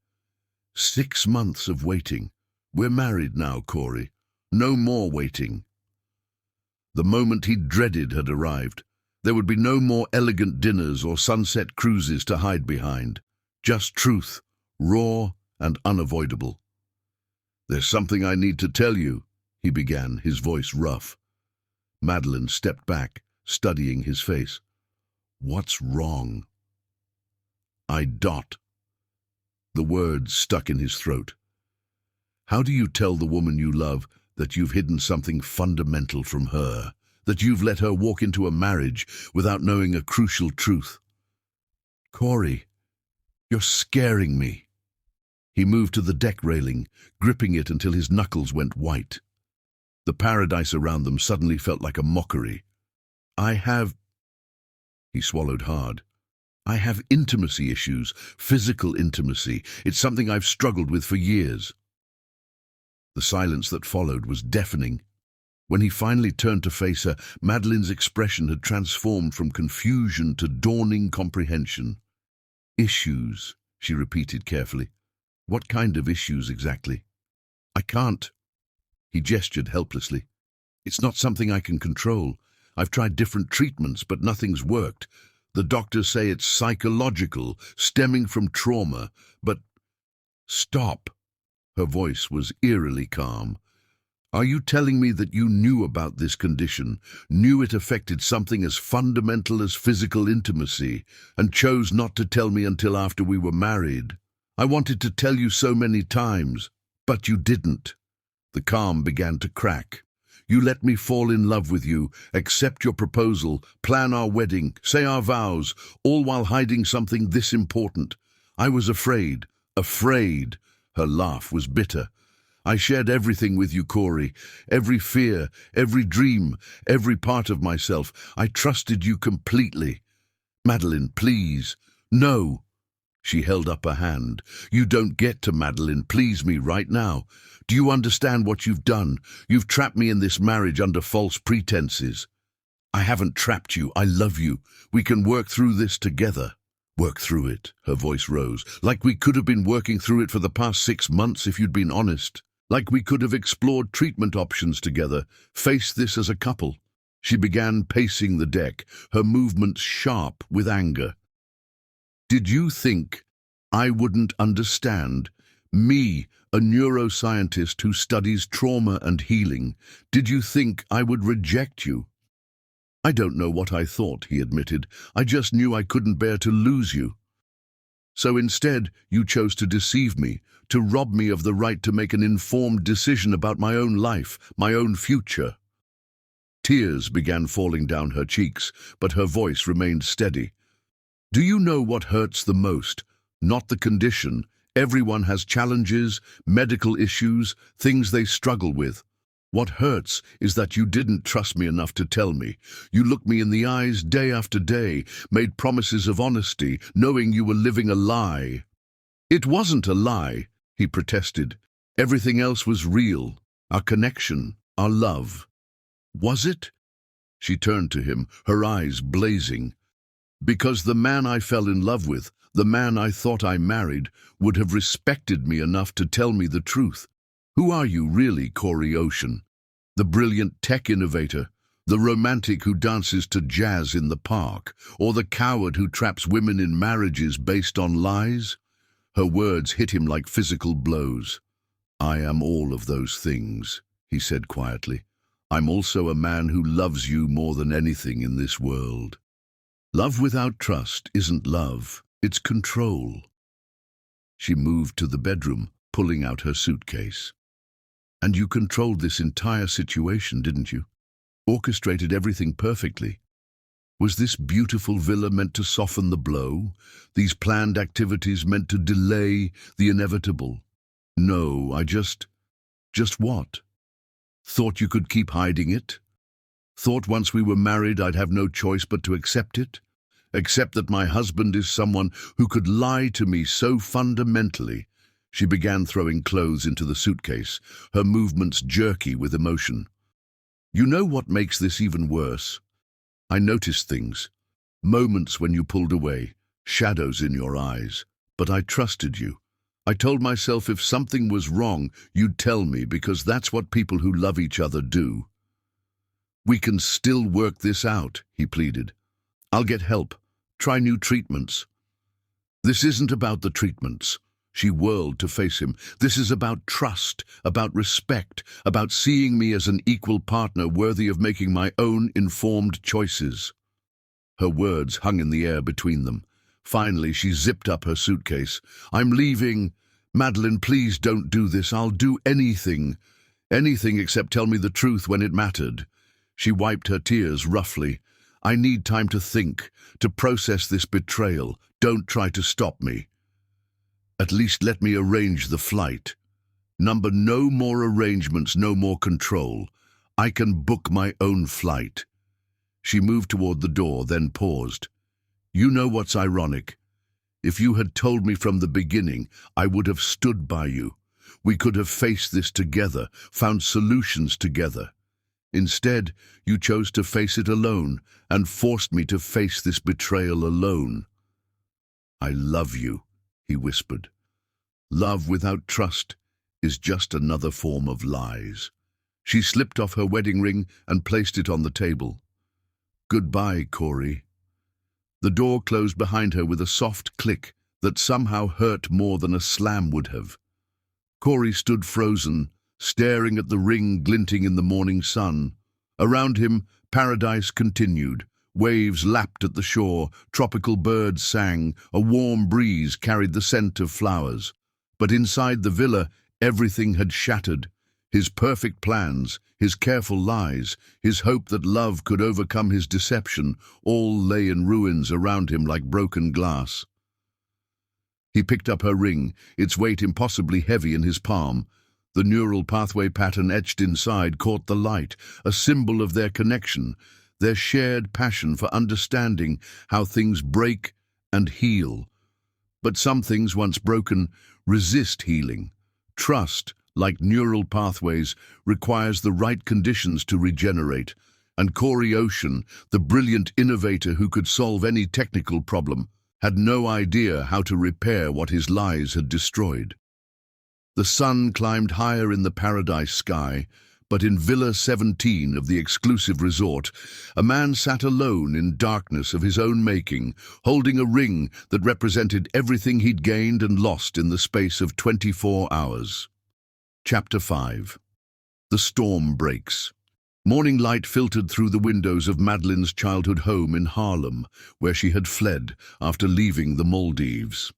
6 months of waiting. We're married now, Corey. No more waiting." The moment he dreaded had arrived. There would be no more elegant dinners or sunset cruises to hide behind. Just truth, raw and unavoidable. "There's something I need to tell you," he began, his voice rough. Madeline stepped back, studying his face. "What's wrong?" "I dot." The words stuck in his throat. "How do you tell the woman you love that you've hidden something fundamental from her, that you've let her walk into a marriage without knowing a crucial truth?" "Corey, you're scaring me." He moved to the deck railing, gripping it until his knuckles went white. The paradise around them suddenly felt like a mockery. "I have—" He swallowed hard. "I have intimacy issues, physical intimacy. It's something I've struggled with for years." The silence that followed was deafening. When he finally turned to face her, Madeline's expression had transformed from confusion to dawning comprehension. "Issues," she repeated carefully. "What kind of issues exactly?" "I can't." He gestured helplessly. "It's not something I can control. I've tried different treatments, but nothing's worked. The doctors say it's psychological, stemming from trauma, but—" "Stop." Her voice was eerily calm. "Are you telling me that you knew about this condition, knew it affected something as fundamental as physical intimacy, and chose not to tell me until after we were married? I wanted to tell you so many times, but you didn't." The calm began to crack. "You let me fall in love with you, accept your proposal, plan our wedding, say our vows, all while hiding something this important. I was afraid. Her laugh was bitter. I shared everything with you, Corey. Every fear, every dream, every part of myself. I trusted you completely. Madeline, please. No. She held up a hand. You don't get to, Madeline. Please me right now. Do you understand what you've done? You've trapped me in this marriage under false pretenses. I haven't trapped you. I love you. We can work through this together. Work through it, her voice rose, like we could have been working through it for the past 6 months if you'd been honest. Like we could have explored treatment options together, faced this as a couple. She began pacing the deck, her movements sharp with anger. Did you think I wouldn't understand? Me, a neuroscientist who studies trauma and healing. Did you think I would reject you? I don't know what I thought, he admitted. I just knew I couldn't bear to lose you. So instead, you chose to deceive me, to rob me of the right to make an informed decision about my own life, my own future. Tears began falling down her cheeks, but her voice remained steady. Do you know what hurts the most? Not the condition. Everyone has challenges, medical issues, things they struggle with. What hurts is that you didn't trust me enough to tell me. You looked me in the eyes day after day, made promises of honesty, knowing you were living a lie. It wasn't a lie, he protested. Everything else was real. Our connection, our love. Was it? She turned to him, her eyes blazing. Because the man I fell in love with, the man I thought I married, would have respected me enough to tell me the truth. Who are you really, Corey Ocean? The brilliant tech innovator, the romantic who dances to jazz in the park, or the coward who traps women in marriages based on lies? Her words hit him like physical blows. I am all of those things, he said quietly. I'm also a man who loves you more than anything in this world. Love without trust isn't love, it's control. She moved to the bedroom, pulling out her suitcase. And you controlled this entire situation, didn't you? Orchestrated everything perfectly. Was this beautiful villa meant to soften the blow? These planned activities meant to delay the inevitable? No, I just what? Thought you could keep hiding it? Thought once we were married I'd have no choice but to accept it? Accept that my husband is someone who could lie to me so fundamentally? She began throwing clothes into the suitcase, her movements jerky with emotion. You know what makes this even worse? I noticed things. Moments when you pulled away, shadows in your eyes. But I trusted you. I told myself if something was wrong, you'd tell me because that's what people who love each other do. We can still work this out, he pleaded. I'll get help. Try new treatments. This isn't about the treatments. She whirled to face him. This is about trust, about respect, about seeing me as an equal partner worthy of making my own informed choices. Her words hung in the air between them. Finally, she zipped up her suitcase. I'm leaving. Madeline, please don't do this. I'll do anything. Anything except tell me the truth when it mattered. She wiped her tears roughly. I need time to think, to process this betrayal. Don't try to stop me. At least let me arrange the flight. No more arrangements, no more control. I can book my own flight. She moved toward the door, then paused. You know what's ironic? If you had told me from the beginning, I would have stood by you. We could have faced this together, found solutions together. Instead, you chose to face it alone and forced me to face this betrayal alone. I love you, he whispered. Love without trust is just another form of lies. She slipped off her wedding ring and placed it on the table. Goodbye, Corey. The door closed behind her with a soft click that somehow hurt more than a slam would have. Corey stood frozen, staring at the ring glinting in the morning sun. Around him, paradise continued. Waves lapped at the shore, tropical birds sang, a warm breeze carried the scent of flowers. But inside the villa, everything had shattered. His perfect plans, his careful lies, his hope that love could overcome his deception, all lay in ruins around him like broken glass. He picked up her ring, its weight impossibly heavy in his palm. The neural pathway pattern etched inside caught the light, a symbol of their connection, their shared passion for understanding how things break and heal. But some things, once broken, resist healing. Trust, like neural pathways, requires the right conditions to regenerate. And Corey Ocean, the brilliant innovator who could solve any technical problem, had no idea how to repair what his lies had destroyed. The sun climbed higher in the paradise sky, but in Villa 17 of the exclusive resort, a man sat alone in darkness of his own making, holding a ring that represented everything he'd gained and lost in the space of 24 hours. Chapter 5. The storm breaks. Morning light filtered through the windows of Madeline's childhood home in Harlem, where she had fled after leaving the Maldives.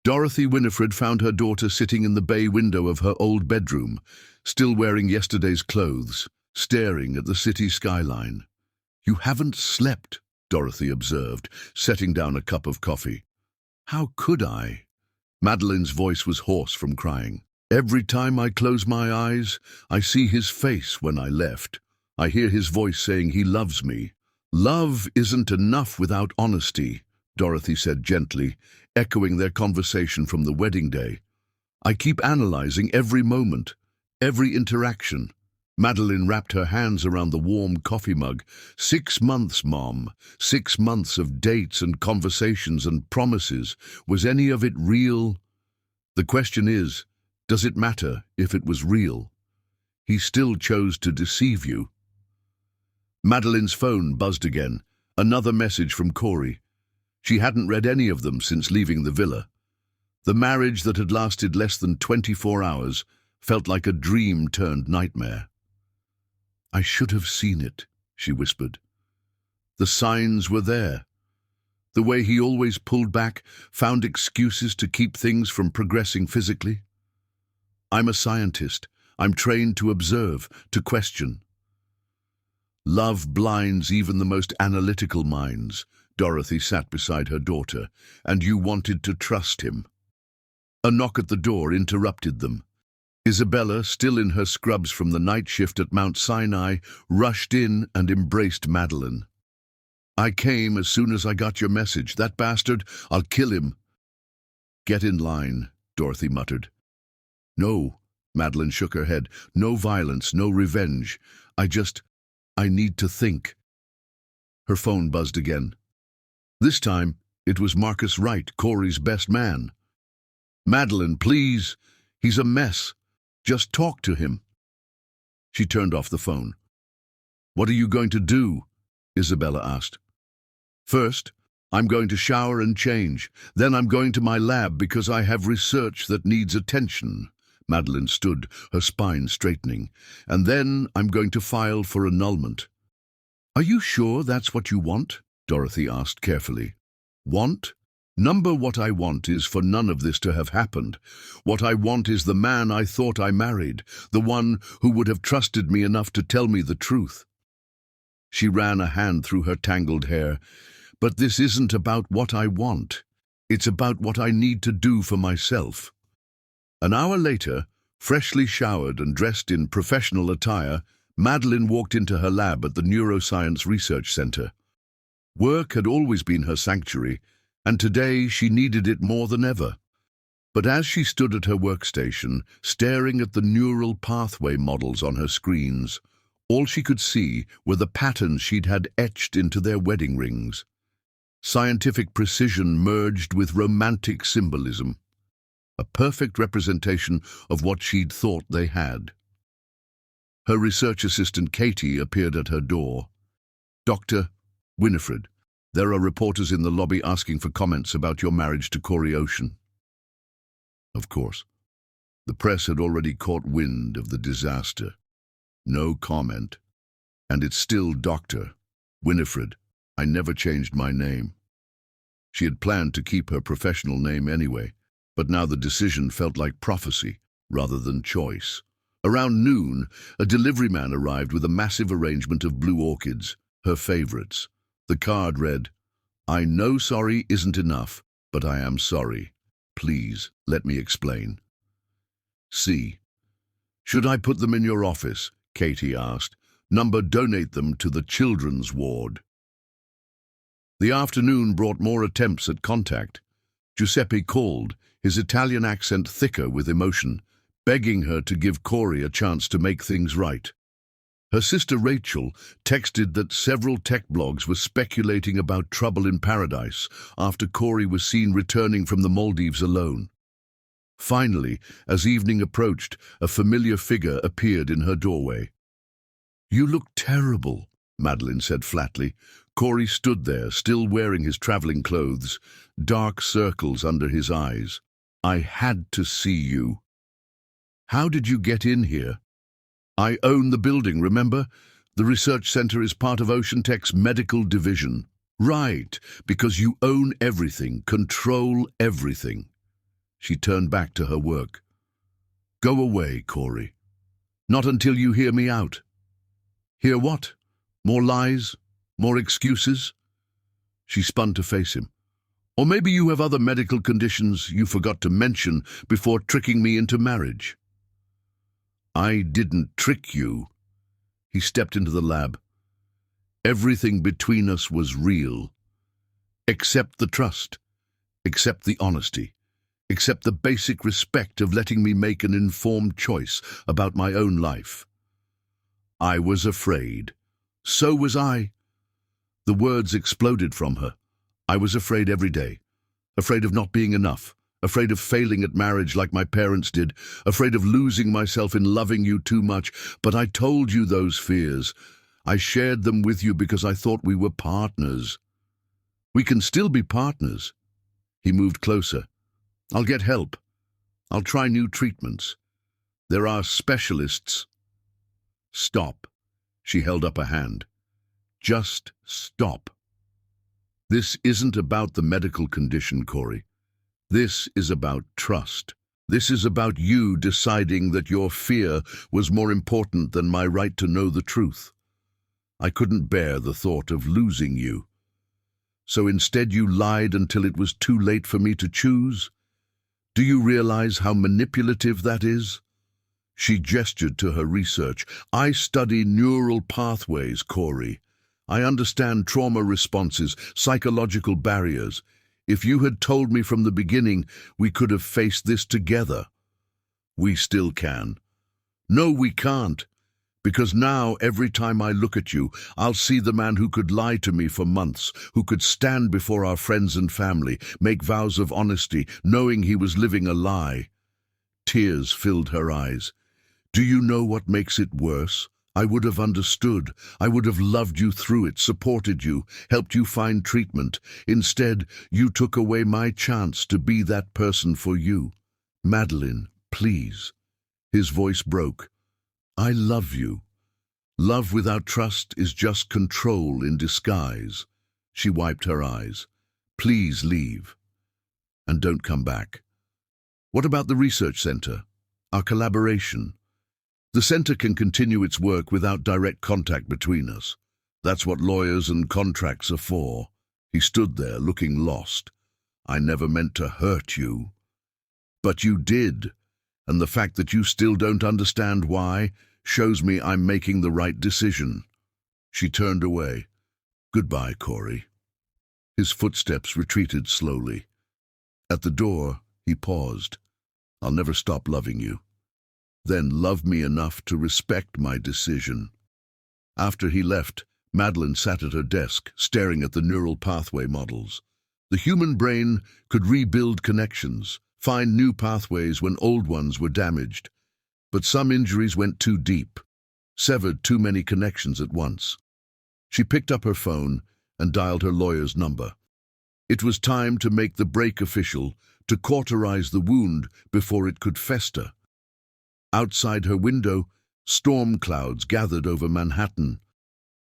Dorothy Winifred found her daughter sitting in the bay window of her old bedroom, still wearing yesterday's clothes, staring at the city skyline. "You haven't slept," Dorothy observed, setting down a cup of coffee. "How could I?" Madeline's voice was hoarse from crying. "Every time I close my eyes, I see his face when I left. I hear his voice saying he loves me." "Love isn't enough without honesty," Dorothy said gently, echoing their conversation from the wedding day. "I keep analyzing every moment, every interaction." Madeline wrapped her hands around the warm coffee mug. 6 months, Mom. 6 months of dates and conversations and promises. Was any of it real? The question is, does it matter if it was real? He still chose to deceive you. Madeline's phone buzzed again. Another message from Corey. She hadn't read any of them since leaving the villa. The marriage that had lasted less than 24 hours felt like a dream turned nightmare. "I should have seen it," she whispered. The signs were there. The way he always pulled back, found excuses to keep things from progressing physically. "I'm a scientist. I'm trained to observe, to question." Love blinds even the most analytical minds. Dorothy sat beside her daughter. "And you wanted to trust him." A knock at the door interrupted them. Isabella, still in her scrubs from the night shift at Mount Sinai, rushed in and embraced Madeline. "I came as soon as I got your message. That bastard, I'll kill him." "Get in line," Dorothy muttered. "No," Madeline shook her head. "No violence, no revenge. I need to think." Her phone buzzed again. This time, it was Marcus Wright, Corey's best man. "Madeline, please. He's a mess. Just talk to him." She turned off the phone. "What are you going to do?" Isabella asked. "First, I'm going to shower and change. Then I'm going to my lab because I have research that needs attention." Madeline stood, her spine straightening. "And then I'm going to file for annulment." "Are you sure that's what you want?" Dorothy asked carefully. "Want? Number what I want is for none of this to have happened. What I want is the man I thought I married, the one who would have trusted me enough to tell me the truth." She ran a hand through her tangled hair. "But this isn't about what I want. It's about what I need to do for myself." An hour later, freshly showered and dressed in professional attire, Madeline walked into her lab at the Neuroscience Research Center. Work had always been her sanctuary, and today she needed it more than ever. But as she stood at her workstation, staring at the neural pathway models on her screens, all she could see were the patterns she'd had etched into their wedding rings. Scientific precision merged with romantic symbolism, a perfect representation of what she'd thought they had. Her research assistant Katie appeared at her door. "Dr. Winifred, there are reporters in the lobby asking for comments about your marriage to Corey Ocean." Of course. The press had already caught wind of the disaster. No comment. "And it's still Dr. Winifred. I never changed my name." She had planned to keep her professional name anyway, but now the decision felt like prophecy rather than choice. Around noon, a delivery man arrived with a massive arrangement of blue orchids, her favorites. The card read, "I know sorry isn't enough, but I am sorry. Please, let me explain." See. Should I put them in your office? Katie asked. Number, donate them to the children's ward. The afternoon brought more attempts at contact. Giuseppe called, his Italian accent thicker with emotion, begging her to give Corey a chance to make things right. Her sister Rachel texted that several tech blogs were speculating about trouble in paradise after Corey was seen returning from the Maldives alone. Finally, as evening approached, a familiar figure appeared in her doorway. "You look terrible," Madeline said flatly. Corey stood there, still wearing his traveling clothes, dark circles under his eyes. "I had to see you." "How did you get in here?" "I own the building, remember? The research center is part of Ocean Tech's medical division." "Right, because you own everything, control everything." She turned back to her work. "Go away, Corey. Not until you hear me out." "Hear what? More lies? More excuses?" She spun to face him. "Or maybe you have other medical conditions you forgot to mention before tricking me into marriage." "I didn't trick you." He stepped into the lab. "Everything between us was real. Except the trust. Except the honesty. Except the basic respect of letting me make an informed choice about my own life. I was afraid. So was I." The words exploded from her. "I was afraid every day. Afraid of not being enough. Afraid of failing at marriage like my parents did. Afraid of losing myself in loving you too much. But I told you those fears. I shared them with you because I thought we were partners. We can still be partners." He moved closer. "I'll get help. I'll try new treatments. There are specialists." "Stop." She held up a hand. "Just stop. This isn't about the medical condition, Corey. This is about trust. This is about you deciding that your fear was more important than my right to know the truth. I couldn't bear the thought of losing you. So instead you lied until it was too late for me to choose? Do you realize how manipulative that is?" She gestured to her research. "I study neural pathways, Corey. I understand trauma responses, psychological barriers. If you had told me from the beginning, we could have faced this together." "We still can." "No, we can't. Because now, every time I look at you, I'll see the man who could lie to me for months, who could stand before our friends and family, make vows of honesty, knowing he was living a lie." Tears filled her eyes. "Do you know what makes it worse? I would have understood. I would have loved you through it, supported you, helped you find treatment. Instead, you took away my chance to be that person for you. Madeline, please." His voice broke. "I love you. Love without trust is just control in disguise." She wiped her eyes. "Please leave. And don't come back." "What about the research center? Our collaboration?" "The center can continue its work without direct contact between us. That's what lawyers and contracts are for." He stood there, looking lost. "I never meant to hurt you." "But you did. And the fact that you still don't understand why shows me I'm making the right decision." She turned away. "Goodbye, Corey." His footsteps retreated slowly. At the door, he paused. "I'll never stop loving you. Then love me enough to respect my decision." After he left, Madeline sat at her desk, staring at the neural pathway models. The human brain could rebuild connections, find new pathways when old ones were damaged. But some injuries went too deep, severed too many connections at once. She picked up her phone and dialed her lawyer's number. It was time to make the break official, to cauterize the wound before it could fester. Outside her window, storm clouds gathered over Manhattan.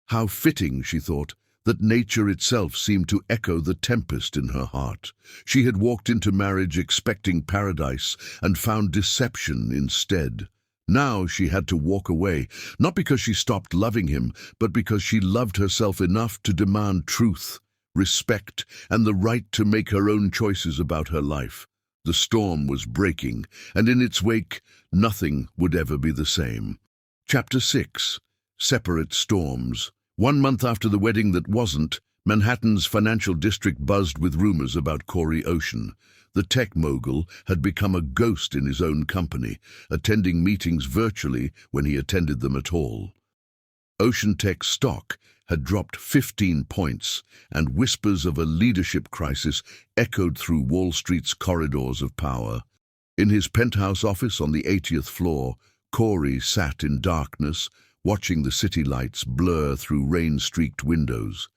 How fitting, she thought, that nature itself seemed to echo the tempest in her heart. She had walked into marriage expecting paradise and found deception instead. Now she had to walk away, not because she stopped loving him, but because she loved herself enough to demand truth, respect, and the right to make her own choices about her life. The storm was breaking, and in its wake, nothing would ever be the same. Chapter 6. Separate Storms. 1 month after the wedding that wasn't, Manhattan's financial district buzzed with rumors about Corey Ocean. The tech mogul had become a ghost in his own company, attending meetings virtually when he attended them at all. Ocean Tech's stock had dropped 15 points, and whispers of a leadership crisis echoed through Wall Street's corridors of power. In his penthouse office on the 80th floor, Corey sat in darkness, watching the city lights blur through rain-streaked windows.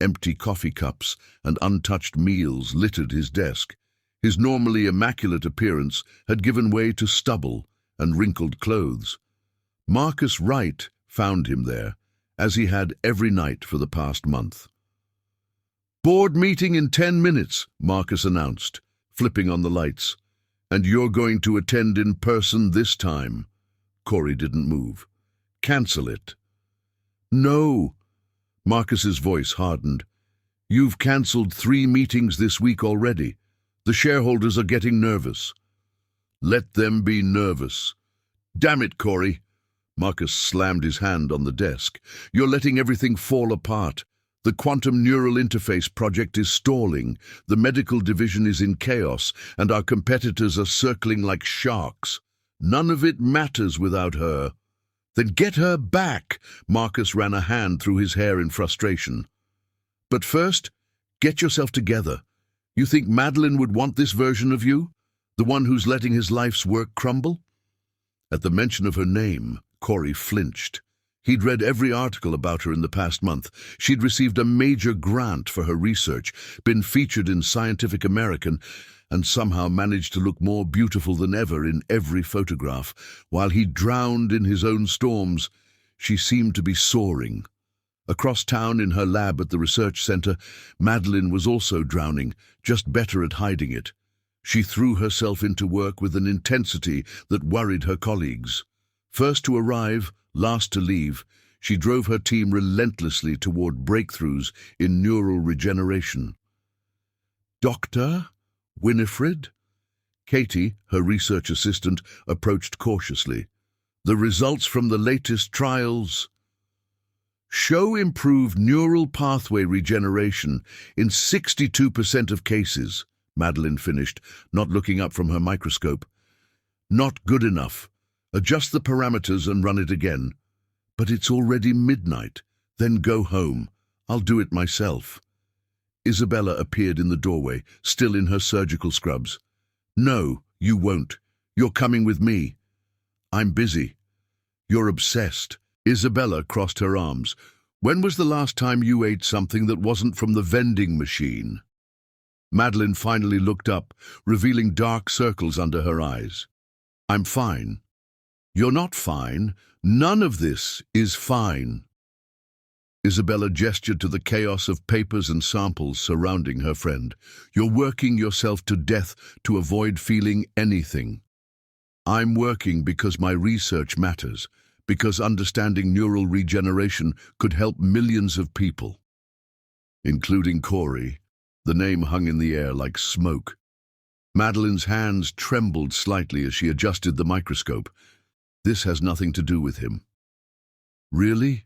Empty coffee cups and untouched meals littered his desk. His normally immaculate appearance had given way to stubble and wrinkled clothes. Marcus Wright found him there, as he had every night for the past month. "Board meeting in 10 minutes, Marcus announced, flipping on the lights. "And you're going to attend in person this time." Corey didn't move. "Cancel it." "No." Marcus's voice hardened. "You've cancelled 3 meetings this week already. The shareholders are getting nervous." "Let them be nervous." "Damn it, Corey." Marcus slammed his hand on the desk. "You're letting everything fall apart. The quantum neural interface project is stalling, the medical division is in chaos, and our competitors are circling like sharks. None of it matters without her." "Then get her back." Marcus ran a hand through his hair in frustration. "But first, get yourself together. You think Madeline would want this version of you? The one who's letting his life's work crumble?" At the mention of her name, Corey flinched. He'd read every article about her in the past month. She'd received a major grant for her research, been featured in Scientific American, and somehow managed to look more beautiful than ever in every photograph. While he drowned in his own storms, she seemed to be soaring. Across town in her lab at the research center, Madeline was also drowning, just better at hiding it. She threw herself into work with an intensity that worried her colleagues. First to arrive, last to leave, she drove her team relentlessly toward breakthroughs in neural regeneration. "Doctor? Winifred?" Katie, her research assistant, approached cautiously. "The results from the latest trials show improved neural pathway regeneration in 62% of cases," Madeline finished, not looking up from her microscope. "Not good enough. Adjust the parameters and run it again." "But it's already midnight." "Then go home. I'll do it myself." Isabella appeared in the doorway, still in her surgical scrubs. "No, you won't. You're coming with me." "I'm busy." "You're obsessed." Isabella crossed her arms. "When was the last time you ate something that wasn't from the vending machine?" Madeline finally looked up, revealing dark circles under her eyes. "I'm fine." "You're not fine. None of this is fine." Isabella gestured to the chaos of papers and samples surrounding her friend. "You're working yourself to death to avoid feeling anything." "I'm working because my research matters, because understanding neural regeneration could help millions of people." Including Corey. The name hung in the air like smoke. Madeline's hands trembled slightly as she adjusted the microscope. "This has nothing to do with him." "Really?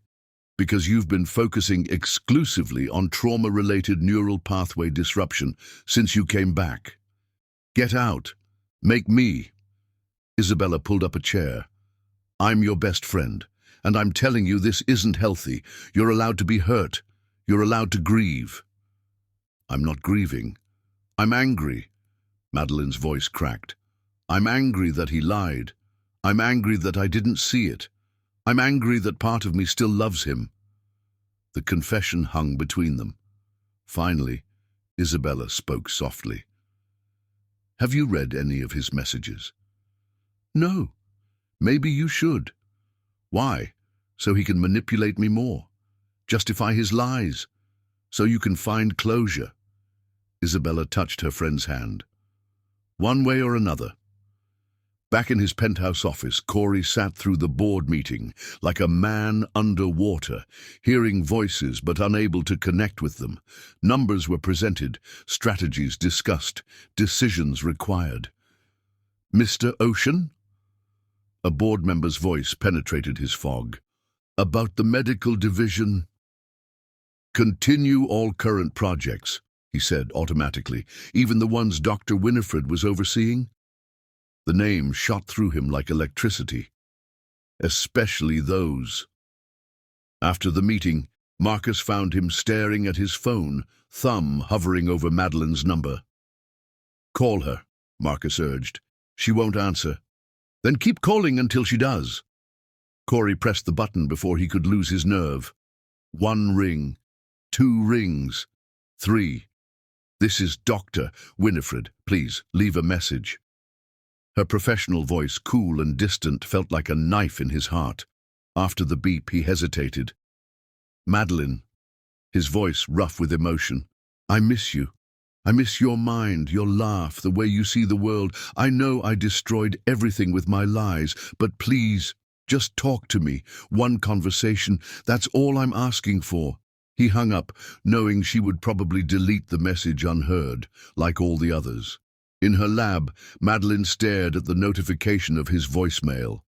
Because you've been focusing exclusively on trauma-related neural pathway disruption since you came back." "Get out. Make me." Isabella pulled up a chair. "I'm your best friend, and I'm telling you this isn't healthy. You're allowed to be hurt. You're allowed to grieve." "I'm not grieving. I'm angry." Madeline's voice cracked. "I'm angry that he lied. I'm angry that I didn't see it. I'm angry that part of me still loves him." The confession hung between them. Finally, Isabella spoke softly. "Have you read any of his messages?" "No." "Maybe you should." "Why? So he can manipulate me more? Justify his lies? So you can find closure?" Isabella touched her friend's hand. "One way or another." Back in his penthouse office, Corey sat through the board meeting like a man underwater, hearing voices but unable to connect with them. Numbers were presented, strategies discussed, decisions required. "Mr. Ocean?" A board member's voice penetrated his fog. "About the medical division." "Continue all current projects," he said automatically, "even the ones Dr. Winifred was overseeing?" The name shot through him like electricity. "Especially those." After the meeting, Marcus found him staring at his phone, thumb hovering over Madeline's number. "Call her," Marcus urged. "She won't answer." "Then keep calling until she does." Corey pressed the button before he could lose his nerve. 1 ring, 2 rings, 3. "This is Dr. Winifred. Please leave a message." Her professional voice, cool and distant, felt like a knife in his heart. After the beep, he hesitated. "Madeline," his voice rough with emotion, "I miss you. I miss your mind, your laugh, the way you see the world. I know I destroyed everything with my lies, but please, just talk to me. 1 conversation, that's all I'm asking for." He hung up, knowing she would probably delete the message unheard, like all the others. In her lab, Madeline stared at the notification of his voicemail.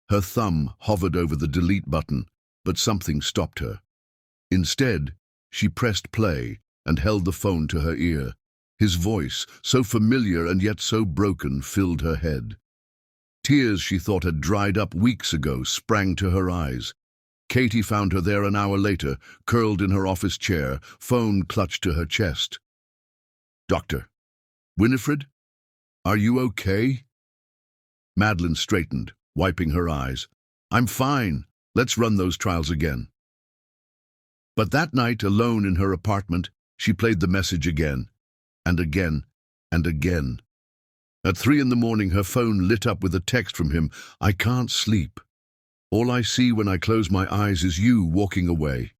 Her thumb hovered over the delete button, but something stopped her. Instead, she pressed play and held the phone to her ear. His voice, so familiar and yet so broken, filled her head. Tears she thought had dried up weeks ago sprang to her eyes. Katie found her there an hour later, curled in her office chair, phone clutched to her chest. "Doctor Winifred? Are you okay?" Madeline straightened, wiping her eyes. "I'm fine. Let's run those trials again." But that night, alone in her apartment, she played the message again, and again, and again. At 3 in the morning, her phone lit up with a text from him. "I can't sleep. All I see when I close my eyes is you walking away."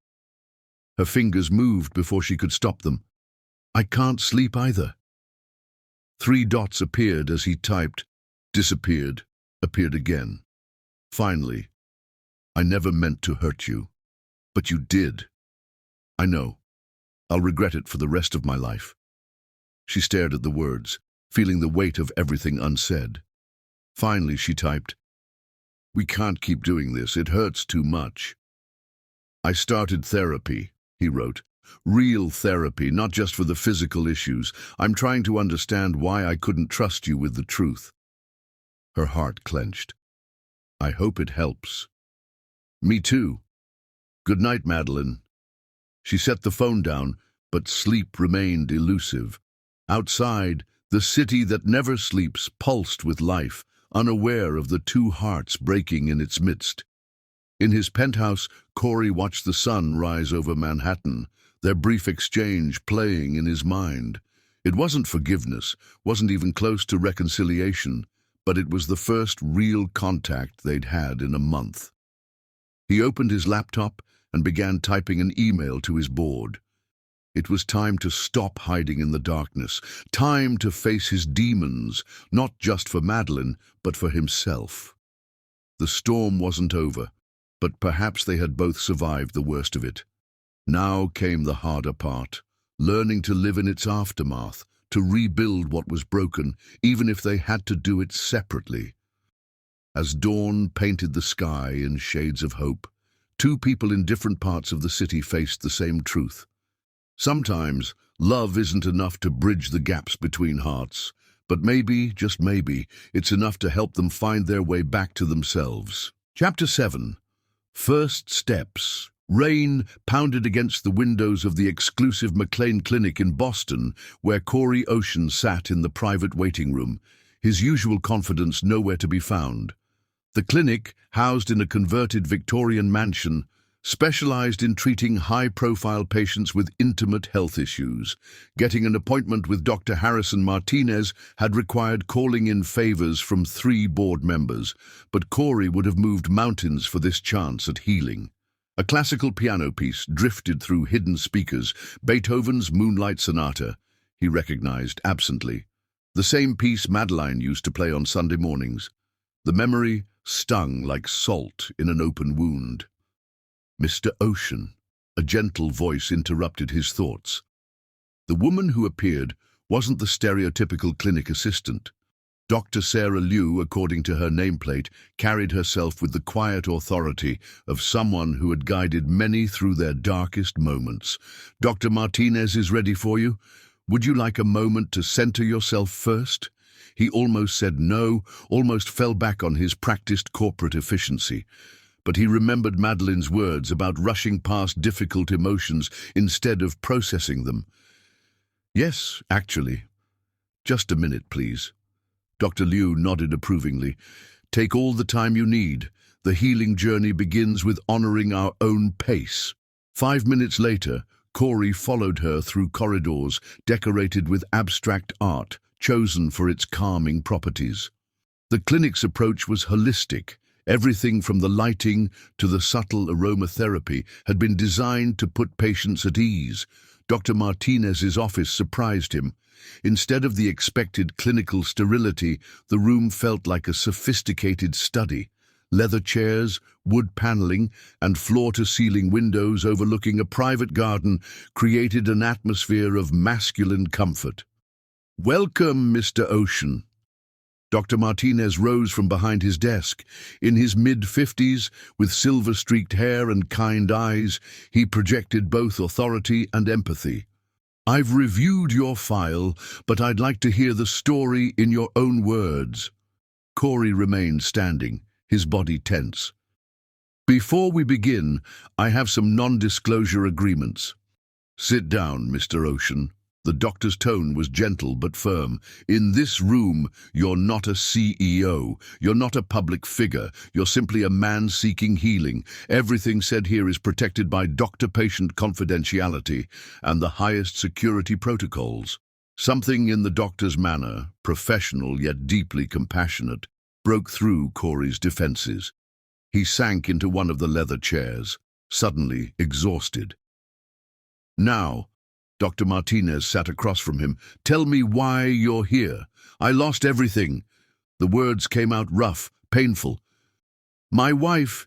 Her fingers moved before she could stop them. "I can't sleep either." 3 dots appeared as he typed, disappeared, appeared again. Finally, "I never meant to hurt you, but you did. I know. I'll regret it for the rest of my life." She stared at the words, feeling the weight of everything unsaid. Finally, she typed, "We can't keep doing this. It hurts too much." "I started therapy," he wrote. "Real therapy, not just for the physical issues. I'm trying to understand why I couldn't trust you with the truth." Her heart clenched. "I hope it helps." "Me too. Good night, Madeline." She set the phone down, but sleep remained elusive. Outside, the city that never sleeps pulsed with life, unaware of the 2 hearts breaking in its midst. In his penthouse, Corey watched the sun rise over Manhattan, their brief exchange playing in his mind. It wasn't forgiveness, wasn't even close to reconciliation, but it was the first real contact they'd had in a month. He opened his laptop and began typing an email to his board. It was time to stop hiding in the darkness, time to face his demons, not just for Madeline, but for himself. The storm wasn't over, but perhaps they had both survived the worst of it. Now came the harder part, learning to live in its aftermath, to rebuild what was broken, even if they had to do it separately. As dawn painted the sky in shades of hope, 2 people in different parts of the city faced the same truth. Sometimes, love isn't enough to bridge the gaps between hearts, but maybe, just maybe, it's enough to help them find their way back to themselves. Chapter 7. First Steps. Rain pounded against the windows of the exclusive McLean Clinic in Boston, where Corey Ocean sat in the private waiting room, his usual confidence nowhere to be found. The clinic, housed in a converted Victorian mansion, specialized in treating high-profile patients with intimate health issues. Getting an appointment with Dr. Harrison Martinez had required calling in favors from 3 board members, but Corey would have moved mountains for this chance at healing. A classical piano piece drifted through hidden speakers, Beethoven's Moonlight Sonata, he recognized absently. The same piece Madeline used to play on Sunday mornings. The memory stung like salt in an open wound. "Mr. Ocean," a gentle voice interrupted his thoughts. The woman who appeared wasn't the stereotypical clinic assistant. Dr. Sarah Liu, according to her nameplate, carried herself with the quiet authority of someone who had guided many through their darkest moments. "Dr. Martinez is ready for you. Would you like a moment to center yourself first?" He almost said no, almost fell back on his practiced corporate efficiency. But he remembered Madeline's words about rushing past difficult emotions instead of processing them. "Yes, actually. Just a minute, please." Dr. Liu nodded approvingly. "Take all the time you need. The healing journey begins with honoring our own pace." 5 minutes later, Corey followed her through corridors decorated with abstract art, chosen for its calming properties. The clinic's approach was holistic. Everything from the lighting to the subtle aromatherapy had been designed to put patients at ease. Dr. Martinez's office surprised him. Instead of the expected clinical sterility, the room felt like a sophisticated study. Leather chairs, wood paneling, and floor-to-ceiling windows overlooking a private garden created an atmosphere of masculine comfort. "Welcome, Mr. Ocean." Dr. Martinez rose from behind his desk. In his mid-50s, with silver-streaked hair and kind eyes, he projected both authority and empathy. "I've reviewed your file, but I'd like to hear the story in your own words." Corey remained standing, his body tense. "Before we begin, I have some non-disclosure agreements." "Sit down, Mr. Ocean." The doctor's tone was gentle but firm. "In this room, you're not a CEO. You're not a public figure. You're simply a man seeking healing. Everything said here is protected by doctor-patient confidentiality and the highest security protocols." Something in the doctor's manner, professional yet deeply compassionate, broke through Corey's defenses. He sank into one of the leather chairs, suddenly exhausted. "Now," Dr. Martinez sat across from him, "tell me why you're here. I lost everything." The words came out rough, painful. "My wife,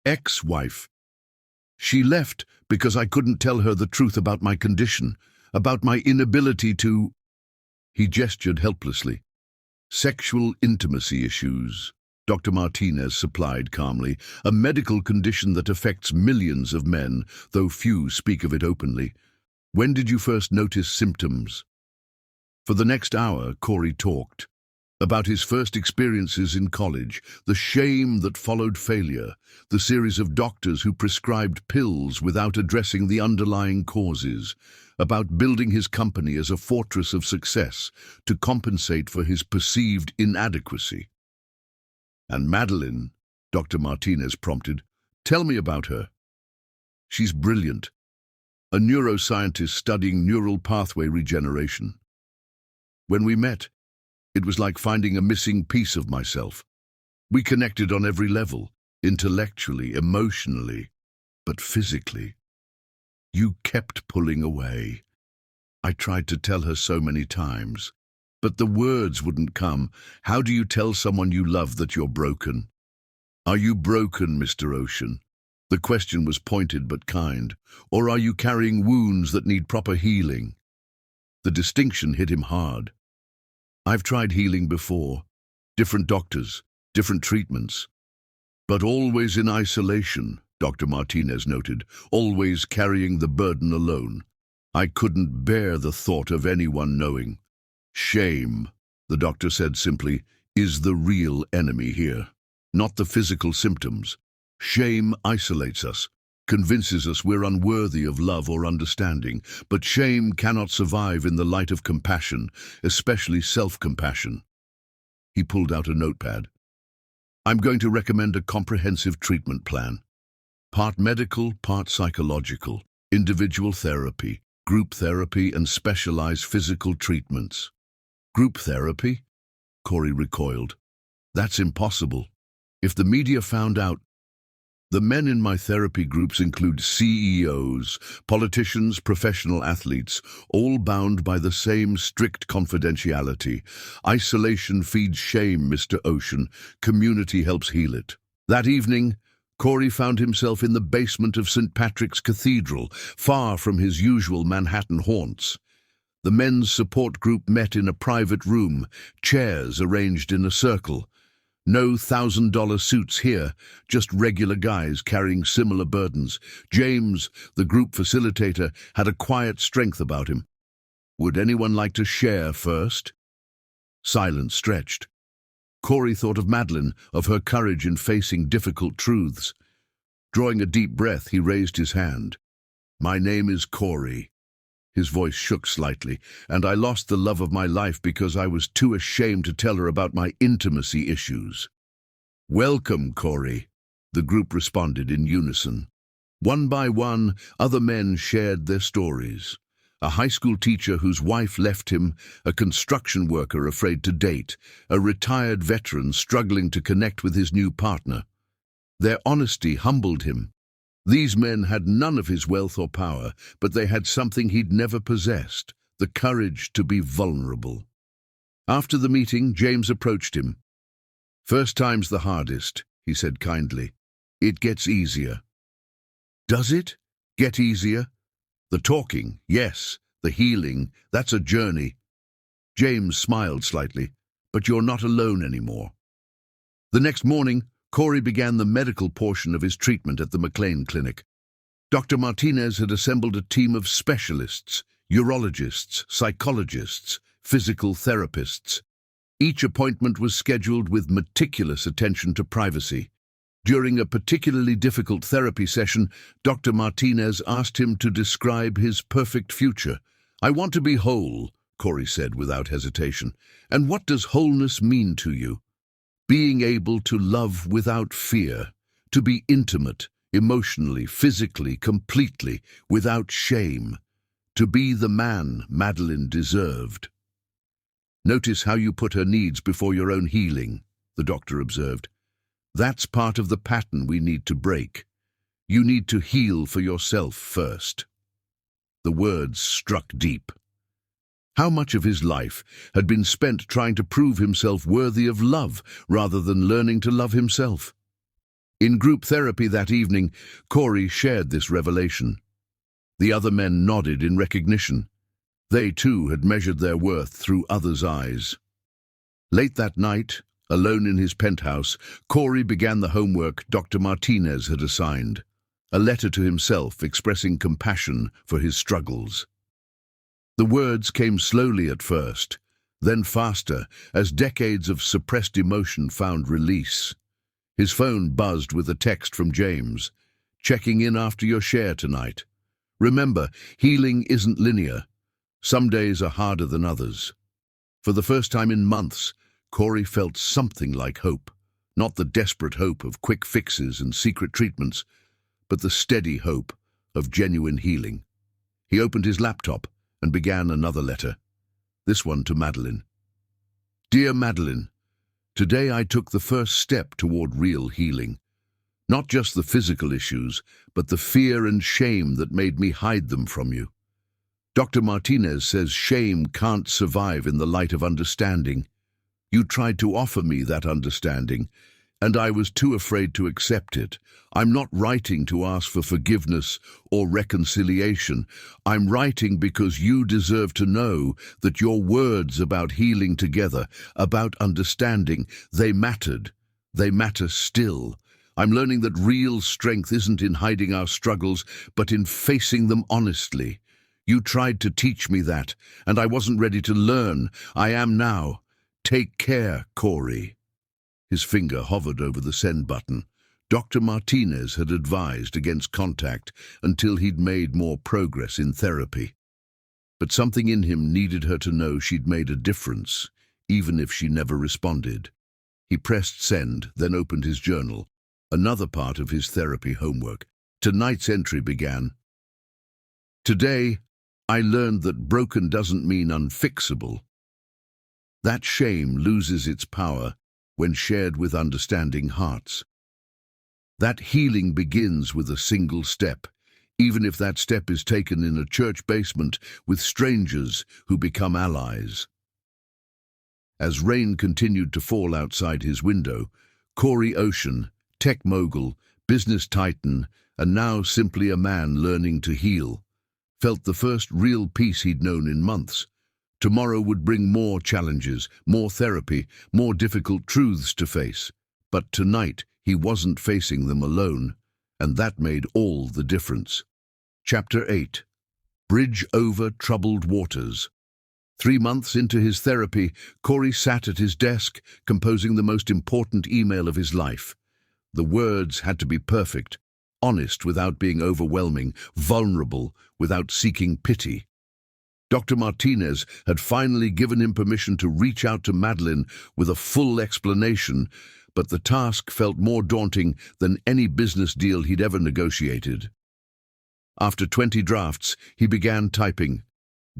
ex-wife. She left because I couldn't tell her the truth about my condition, about my inability to—" He gestured helplessly. "Sexual intimacy issues," Dr. Martinez supplied calmly, "a medical condition that affects millions of men, though few speak of it openly. When did you first notice symptoms?" For the next hour, Corey talked about his first experiences in college, the shame that followed failure, the series of doctors who prescribed pills without addressing the underlying causes, about building his company as a fortress of success to compensate for his perceived inadequacy. "And Madeline," Dr. Martinez prompted, "tell me about her." "She's brilliant. A neuroscientist studying neural pathway regeneration. When we met, it was like finding a missing piece of myself. We connected on every level, intellectually, emotionally, but physically. You kept pulling away. I tried to tell her so many times, but the words wouldn't come. How do you tell someone you love that you're broken? Are you broken, Mr. Ocean? The question was pointed but kind. Or are you carrying wounds that need proper healing? The distinction hit him hard. I've tried healing before. Different doctors, different treatments. But always in isolation, Dr. Martinez noted, always carrying the burden alone. I couldn't bear the thought of anyone knowing. Shame, the doctor said simply, is the real enemy here, not the physical symptoms. Shame isolates us, convinces us we're unworthy of love or understanding, but shame cannot survive in the light of compassion, especially self-compassion. He pulled out a notepad. I'm going to recommend a comprehensive treatment plan. Part medical, part psychological, individual therapy, group therapy, and specialized physical treatments. Group therapy? Corey recoiled. That's impossible. If the media found out, The men in my therapy groups include CEOs, politicians, professional athletes, all bound by the same strict confidentiality. Isolation feeds shame, Mr. Ocean. Community helps heal it. That evening, Corey found himself in the basement of St. Patrick's Cathedral, far from his usual Manhattan haunts. The men's support group met in a private room, chairs arranged in a circle. No $1,000 suits here, just regular guys carrying similar burdens. James, the group facilitator, had a quiet strength about him. Would anyone like to share first? Silence stretched. Corey thought of Madeline, of her courage in facing difficult truths. Drawing a deep breath, he raised his hand. My name is Corey. His voice shook slightly, and I lost the love of my life because I was too ashamed to tell her about my intimacy issues. Welcome, Corey, the group responded in unison. One by one, other men shared their stories. A high school teacher whose wife left him, a construction worker afraid to date, a retired veteran struggling to connect with his new partner. Their honesty humbled him. These men had none of his wealth or power, but they had something he'd never possessed, the courage to be vulnerable. After the meeting, James approached him. First time's the hardest, he said kindly. It gets easier. Does it get easier? The talking, yes. The healing, that's a journey. James smiled slightly. But you're not alone anymore. The next morning, Corey began the medical portion of his treatment at the McLean Clinic. Dr. Martinez had assembled a team of specialists, urologists, psychologists, physical therapists. Each appointment was scheduled with meticulous attention to privacy. During a particularly difficult therapy session, Dr. Martinez asked him to describe his perfect future. I want to be whole, Corey said without hesitation. And what does wholeness mean to you? Being able to love without fear, to be intimate, emotionally, physically, completely, without shame, to be the man Madeline deserved. Notice how you put her needs before your own healing, the doctor observed. That's part of the pattern we need to break. You need to heal for yourself first. The words struck deep. How much of his life had been spent trying to prove himself worthy of love rather than learning to love himself? In group therapy that evening, Corey shared this revelation. The other men nodded in recognition. They too had measured their worth through others' eyes. Late that night, alone in his penthouse, Corey began the homework Dr. Martinez had assigned, a letter to himself expressing compassion for his struggles. The words came slowly at first, then faster as decades of suppressed emotion found release. His phone buzzed with a text from James. Checking in after your share tonight. Remember, healing isn't linear. Some days are harder than others. For the first time in months, Corey felt something like hope. Not the desperate hope of quick fixes and secret treatments, but the steady hope of genuine healing. He opened his laptop and began another letter, this one to Madeline. Dear Madeline, today I took the first step toward real healing. Not just the physical issues, but the fear and shame that made me hide them from you. Dr. Martinez says shame can't survive in the light of understanding. You tried to offer me that understanding, and I was too afraid to accept it. I'm not writing to ask for forgiveness or reconciliation. I'm writing because you deserve to know that your words about healing together, about understanding, they mattered. They matter still. I'm learning that real strength isn't in hiding our struggles, but in facing them honestly. You tried to teach me that, and I wasn't ready to learn. I am now. Take care, Corey. His finger hovered over the send button. Dr. Martinez had advised against contact until he'd made more progress in therapy. But something in him needed her to know she'd made a difference, even if she never responded. He pressed send, then opened his journal, another part of his therapy homework. Tonight's entry began. Today, I learned that broken doesn't mean unfixable. That shame loses its power when shared with understanding hearts. That healing begins with a single step, even if that step is taken in a church basement with strangers who become allies. As rain continued to fall outside his window, Corey Ocean, tech mogul, business titan, and now simply a man learning to heal, felt the first real peace he'd known in months. Tomorrow would bring more challenges, more therapy, more difficult truths to face. But tonight, he wasn't facing them alone, and that made all the difference. Chapter 8. Bridge Over Troubled Waters. 3 months into his therapy, Corey sat at his desk, composing the most important email of his life. The words had to be perfect, honest without being overwhelming, vulnerable without seeking pity. Dr. Martinez had finally given him permission to reach out to Madeline with a full explanation, but the task felt more daunting than any business deal he'd ever negotiated. After 20 drafts, he began typing,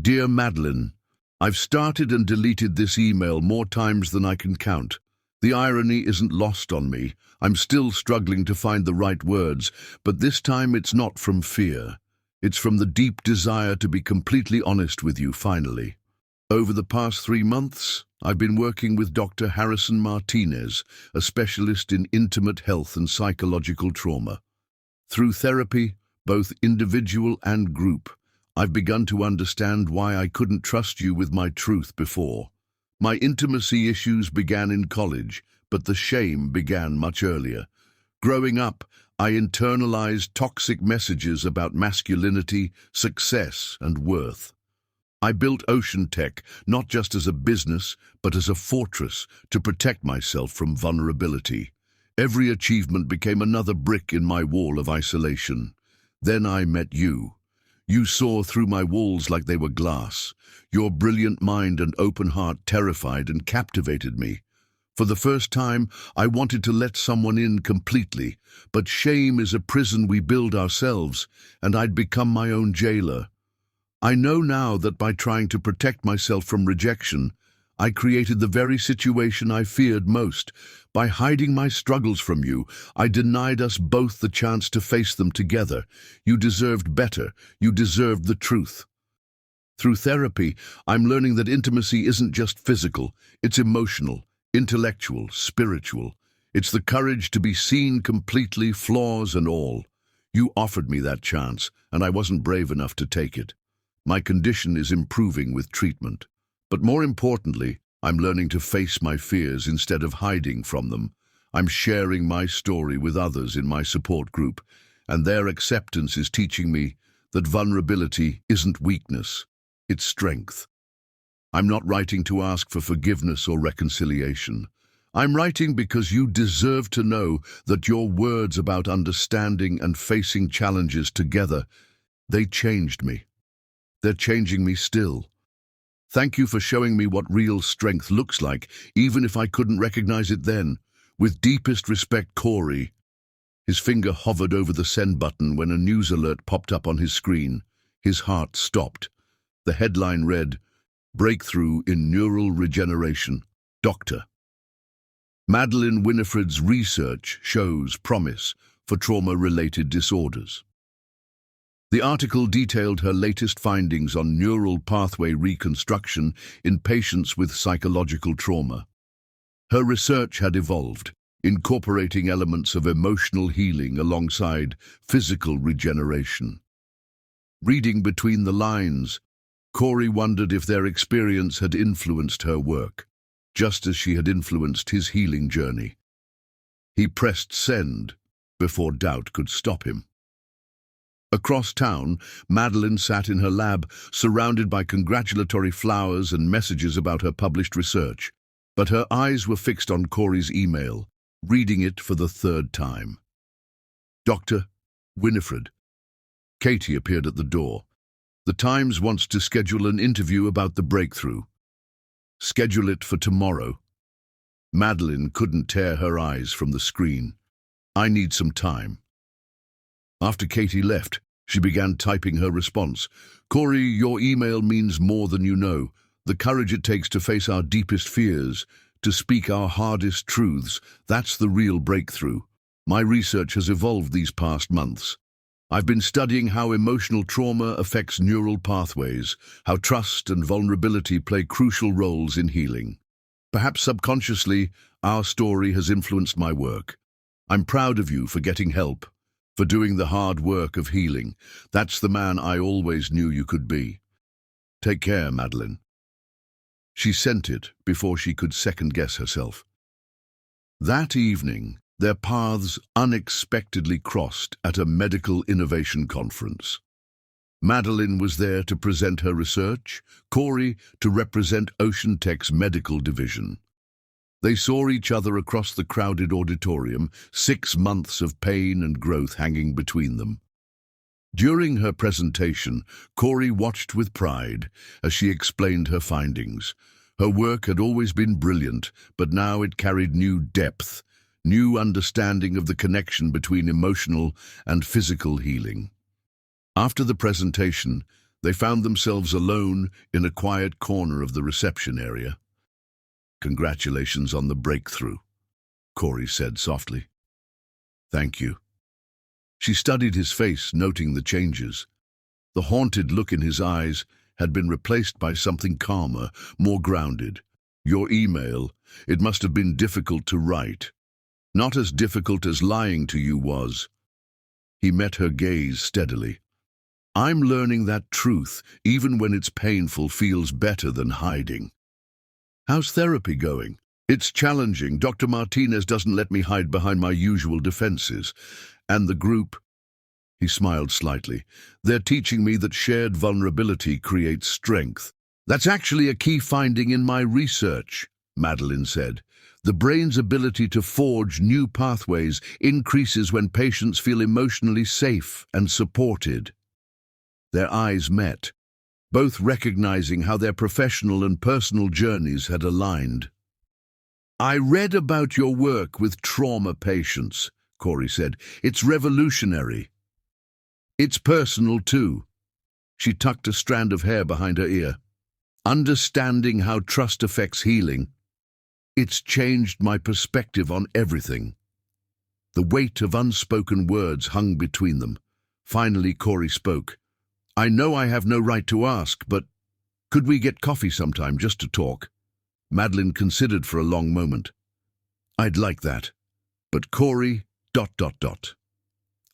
"Dear Madeline, I've started and deleted this email more times than I can count. The irony isn't lost on me. I'm still struggling to find the right words, but this time it's not from fear. It's from the deep desire to be completely honest with you finally. Over the past 3 months, I've been working with Dr. Harrison Martinez, a specialist in intimate health and psychological trauma. Through therapy, both individual and group, I've begun to understand why I couldn't trust you with my truth before. My intimacy issues began in college, but the shame began much earlier. Growing up, I internalized toxic messages about masculinity, success, and worth. I built Ocean Tech not just as a business, but as a fortress to protect myself from vulnerability. Every achievement became another brick in my wall of isolation. Then I met you. You saw through my walls like they were glass. Your brilliant mind and open heart terrified and captivated me. For the first time, I wanted to let someone in completely, but shame is a prison we build ourselves, and I'd become my own jailer. I know now that by trying to protect myself from rejection, I created the very situation I feared most. By hiding my struggles from you, I denied us both the chance to face them together. You deserved better. You deserved the truth. Through therapy, I'm learning that intimacy isn't just physical, it's emotional, intellectual, spiritual. It's the courage to be seen completely, flaws and all. You offered me that chance, and I wasn't brave enough to take it. My condition is improving with treatment. But more importantly, I'm learning to face my fears instead of hiding from them. I'm sharing my story with others in my support group, and their acceptance is teaching me that vulnerability isn't weakness, it's strength. I'm not writing to ask for forgiveness or reconciliation. I'm writing because you deserve to know that your words about understanding and facing challenges together, they changed me. They're changing me still. Thank you for showing me what real strength looks like, even if I couldn't recognize it then. With deepest respect, Corey. His finger hovered over the send button when a news alert popped up on his screen. His heart stopped. The headline read, "Breakthrough in Neural Regeneration. Doctor." Madeline Winifred's research shows promise for trauma-related disorders. The article detailed her latest findings on neural pathway reconstruction in patients with psychological trauma. Her research had evolved, incorporating elements of emotional healing alongside physical regeneration. Reading between the lines, Corey wondered if their experience had influenced her work, just as she had influenced his healing journey. He pressed send before doubt could stop him. Across town, Madeline sat in her lab, surrounded by congratulatory flowers and messages about her published research. But her eyes were fixed on Corey's email, reading it for the 3rd time. "Dr. Winifred." Katie appeared at the door. "The Times wants to schedule an interview about the breakthrough. Schedule it for tomorrow." Madeline couldn't tear her eyes from the screen. "I need some time." After Katie left, she began typing her response. "Corey, your email means more than you know. The courage it takes to face our deepest fears, to speak our hardest truths, that's the real breakthrough. My research has evolved these past months. I've been studying how emotional trauma affects neural pathways, how trust and vulnerability play crucial roles in healing. Perhaps subconsciously, our story has influenced my work. I'm proud of you for getting help, for doing the hard work of healing. That's the man I always knew you could be. Take care, Madeline. She sent it before she could second-guess herself. That evening, their paths unexpectedly crossed at a medical innovation conference. Madeline was there to present her research, Corey to represent Ocean Tech's medical division. They saw each other across the crowded auditorium, 6 months of pain and growth hanging between them. During her presentation, Corey watched with pride as she explained her findings. Her work had always been brilliant, but now it carried new depth, new understanding of the connection between emotional and physical healing. After the presentation, they found themselves alone in a quiet corner of the reception area. "Congratulations on the breakthrough," Corey said softly. "Thank you." She studied his face, noting the changes. The haunted look in his eyes had been replaced by something calmer, more grounded. "Your email, it must have been difficult to write. Not as difficult as lying to you was." He met her gaze steadily. "I'm learning that truth, even when it's painful, feels better than hiding." "How's therapy going?" "It's challenging. Dr. Martinez doesn't let me hide behind my usual defenses. And the group," he smiled slightly, "they're teaching me that shared vulnerability creates strength." "That's actually a key finding in my research," Madeline said. "The brain's ability to forge new pathways increases when patients feel emotionally safe and supported." Their eyes met, both recognizing how their professional and personal journeys had aligned. "I read about your work with trauma patients," Corey said. "It's revolutionary. It's personal, too." She tucked a strand of hair behind her ear. "Understanding how trust affects healing, it's changed my perspective on everything." The weight of unspoken words hung between them. Finally, Corey spoke. "I know I have no right to ask, but could we get coffee sometime just to talk?" Madeline considered for a long moment. "I'd like that. But Corey, ...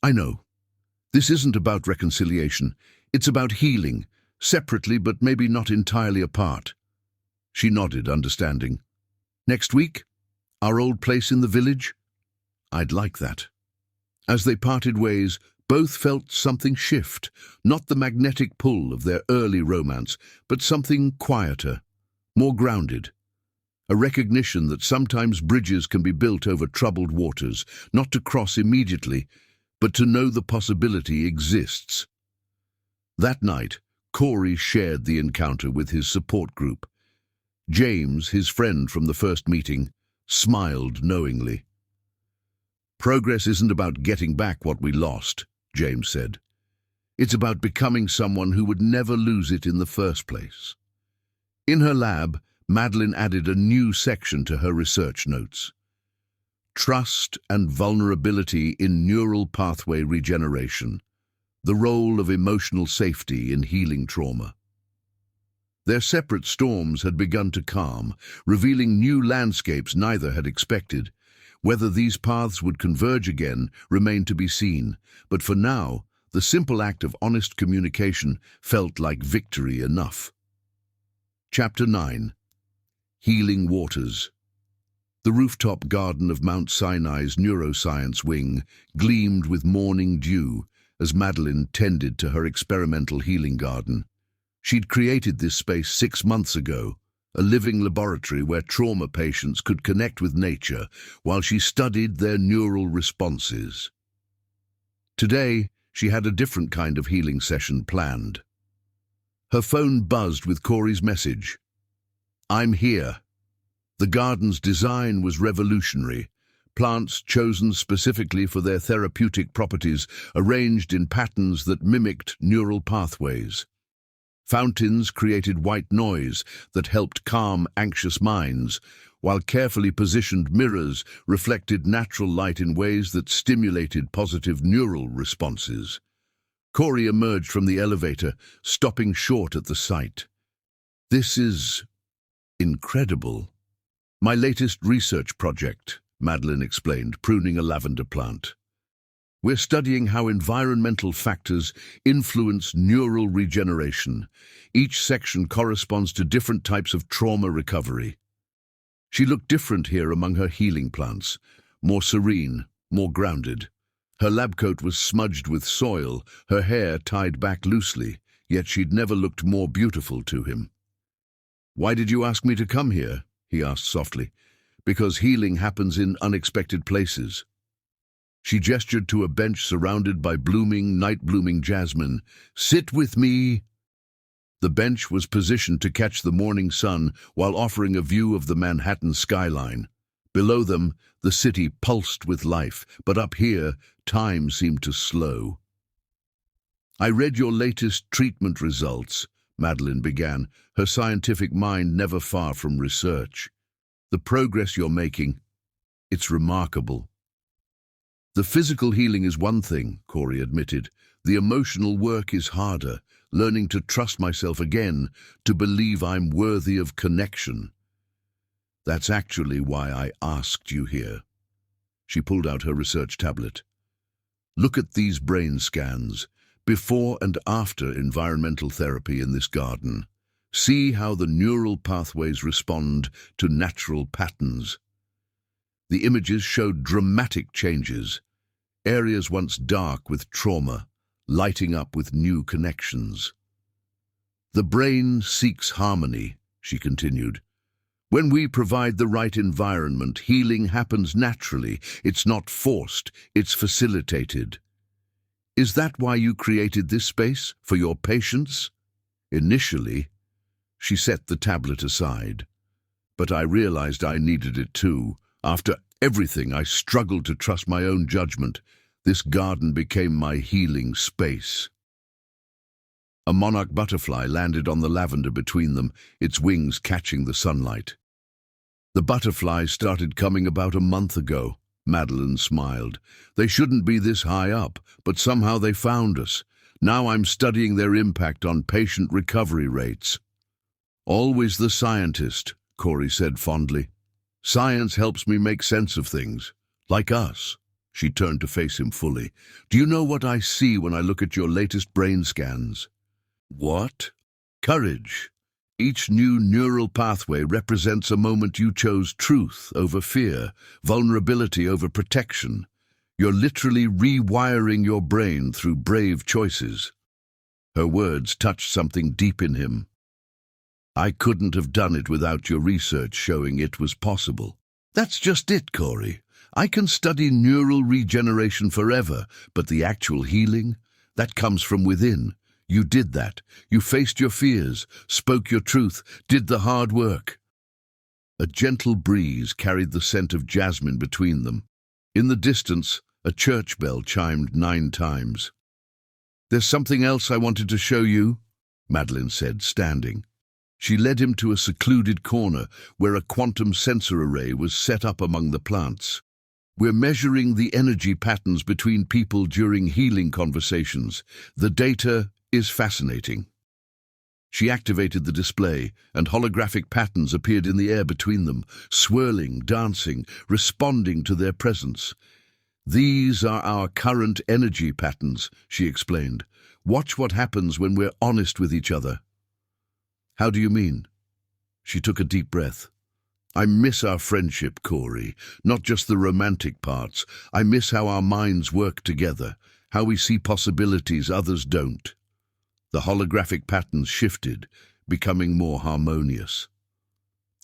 I know. This isn't about reconciliation. It's about healing, separately but maybe not entirely apart." She nodded, understanding. "Next week? Our old place in the village?" "I'd like that." As they parted ways, both felt something shift, not the magnetic pull of their early romance, but something quieter, more grounded. A recognition that sometimes bridges can be built over troubled waters, not to cross immediately, but to know the possibility exists. That night, Corey shared the encounter with his support group. James, his friend from the first meeting, smiled knowingly. "Progress isn't about getting back what we lost," James said. "It's about becoming someone who would never lose it in the first place." In her lab, Madeline added a new section to her research notes. Trust and vulnerability in neural pathway regeneration. The role of emotional safety in healing trauma. Their separate storms had begun to calm, revealing new landscapes neither had expected. Whether these paths would converge again remained to be seen, but for now, the simple act of honest communication felt like victory enough. Chapter 9. Healing Waters. The rooftop garden of Mount Sinai's neuroscience wing gleamed with morning dew as Madeline tended to her experimental healing garden. She'd created this space 6 months ago, a living laboratory where trauma patients could connect with nature while she studied their neural responses. Today, she had a different kind of healing session planned. Her phone buzzed with Corey's message. "I'm here." The garden's design was revolutionary. Plants chosen specifically for their therapeutic properties, arranged in patterns that mimicked neural pathways. Fountains created white noise that helped calm anxious minds, while carefully positioned mirrors reflected natural light in ways that stimulated positive neural responses. Corey emerged from the elevator, stopping short at the sight. "This is incredible." "My latest research project," Madeline explained, pruning a lavender plant. "We're studying how environmental factors influence neural regeneration. Each section corresponds to different types of trauma recovery." She looked different here among her healing plants, more serene, more grounded. Her lab coat was smudged with soil, her hair tied back loosely, yet she'd never looked more beautiful to him. "Why did you ask me to come here?" he asked softly. "Because healing happens in unexpected places." She gestured to a bench surrounded by night-blooming jasmine. "Sit with me." The bench was positioned to catch the morning sun while offering a view of the Manhattan skyline. Below them, the city pulsed with life, but up here, time seemed to slow. "I read your latest treatment results," Madeline began, her scientific mind never far from research. "The progress you're making, it's remarkable." "The physical healing is one thing," Corey admitted. "The emotional work is harder, learning to trust myself again, to believe I'm worthy of connection. That's actually why I asked you here." She pulled out her research tablet. "Look at these brain scans, before and after environmental therapy in this garden. See how the neural pathways respond to natural patterns." The images showed dramatic changes, areas once dark with trauma, lighting up with new connections. "The brain seeks harmony," she continued. "When we provide the right environment, healing happens naturally. It's not forced, it's facilitated." "Is that why you created this space, for your patients?" "Initially." She set the tablet aside. "But I realized I needed it too. After everything, I struggled to trust my own judgment. This garden became my healing space." A monarch butterfly landed on the lavender between them, its wings catching the sunlight. "The butterflies started coming about a month ago," Madeline smiled. "They shouldn't be this high up, but somehow they found us. Now I'm studying their impact on patient recovery rates." "Always the scientist," Corey said fondly. "Science helps me make sense of things. Like us." She turned to face him fully. "Do you know what I see when I look at your latest brain scans?" "What?" "Courage. Each new neural pathway represents a moment you chose truth over fear, vulnerability over protection. You're literally rewiring your brain through brave choices." Her words touched something deep in him. "I couldn't have done it without your research showing it was possible." "That's just it, Corey. I can study neural regeneration forever, but the actual healing, that comes from within. You did that. You faced your fears, spoke your truth, did the hard work." A gentle breeze carried the scent of jasmine between them. In the distance, a church bell chimed 9 times. "There's something else I wanted to show you," Madeline said, standing. She led him to a secluded corner where a quantum sensor array was set up among the plants. "We're measuring the energy patterns between people during healing conversations. The data is fascinating." She activated the display, and holographic patterns appeared in the air between them, swirling, dancing, responding to their presence. "These are our current energy patterns," she explained. "Watch what happens when we're honest with each other." "How do you mean?" She took a deep breath. "I miss our friendship, Corey, not just the romantic parts. I miss how our minds work together, how we see possibilities others don't." The holographic patterns shifted, becoming more harmonious.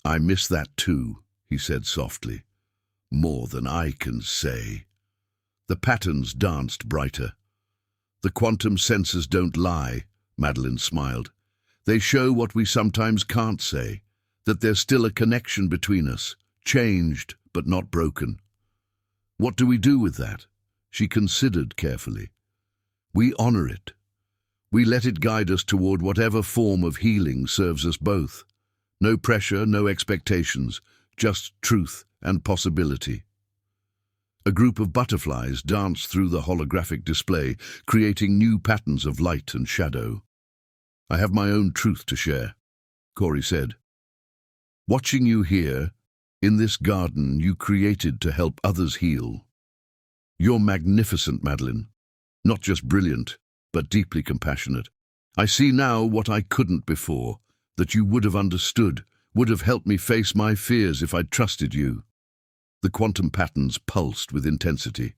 "I miss that too," he said softly. "More than I can say." The patterns danced brighter. "The quantum sensors don't lie," Madeline smiled. "They show what we sometimes can't say, that there's still a connection between us, changed but not broken." "What do we do with that?" She considered carefully. "We honor it. We let it guide us toward whatever form of healing serves us both. No pressure, no expectations, just truth and possibility. A group of butterflies danced through the holographic display, creating new patterns of light and shadow. "I have my own truth to share," Corey said. "Watching you here, in this garden you created to help others heal. You're magnificent, Madeline. Not just brilliant, but deeply compassionate. I see now what I couldn't before, that you would have understood, would have helped me face my fears if I'd trusted you." The quantum patterns pulsed with intensity.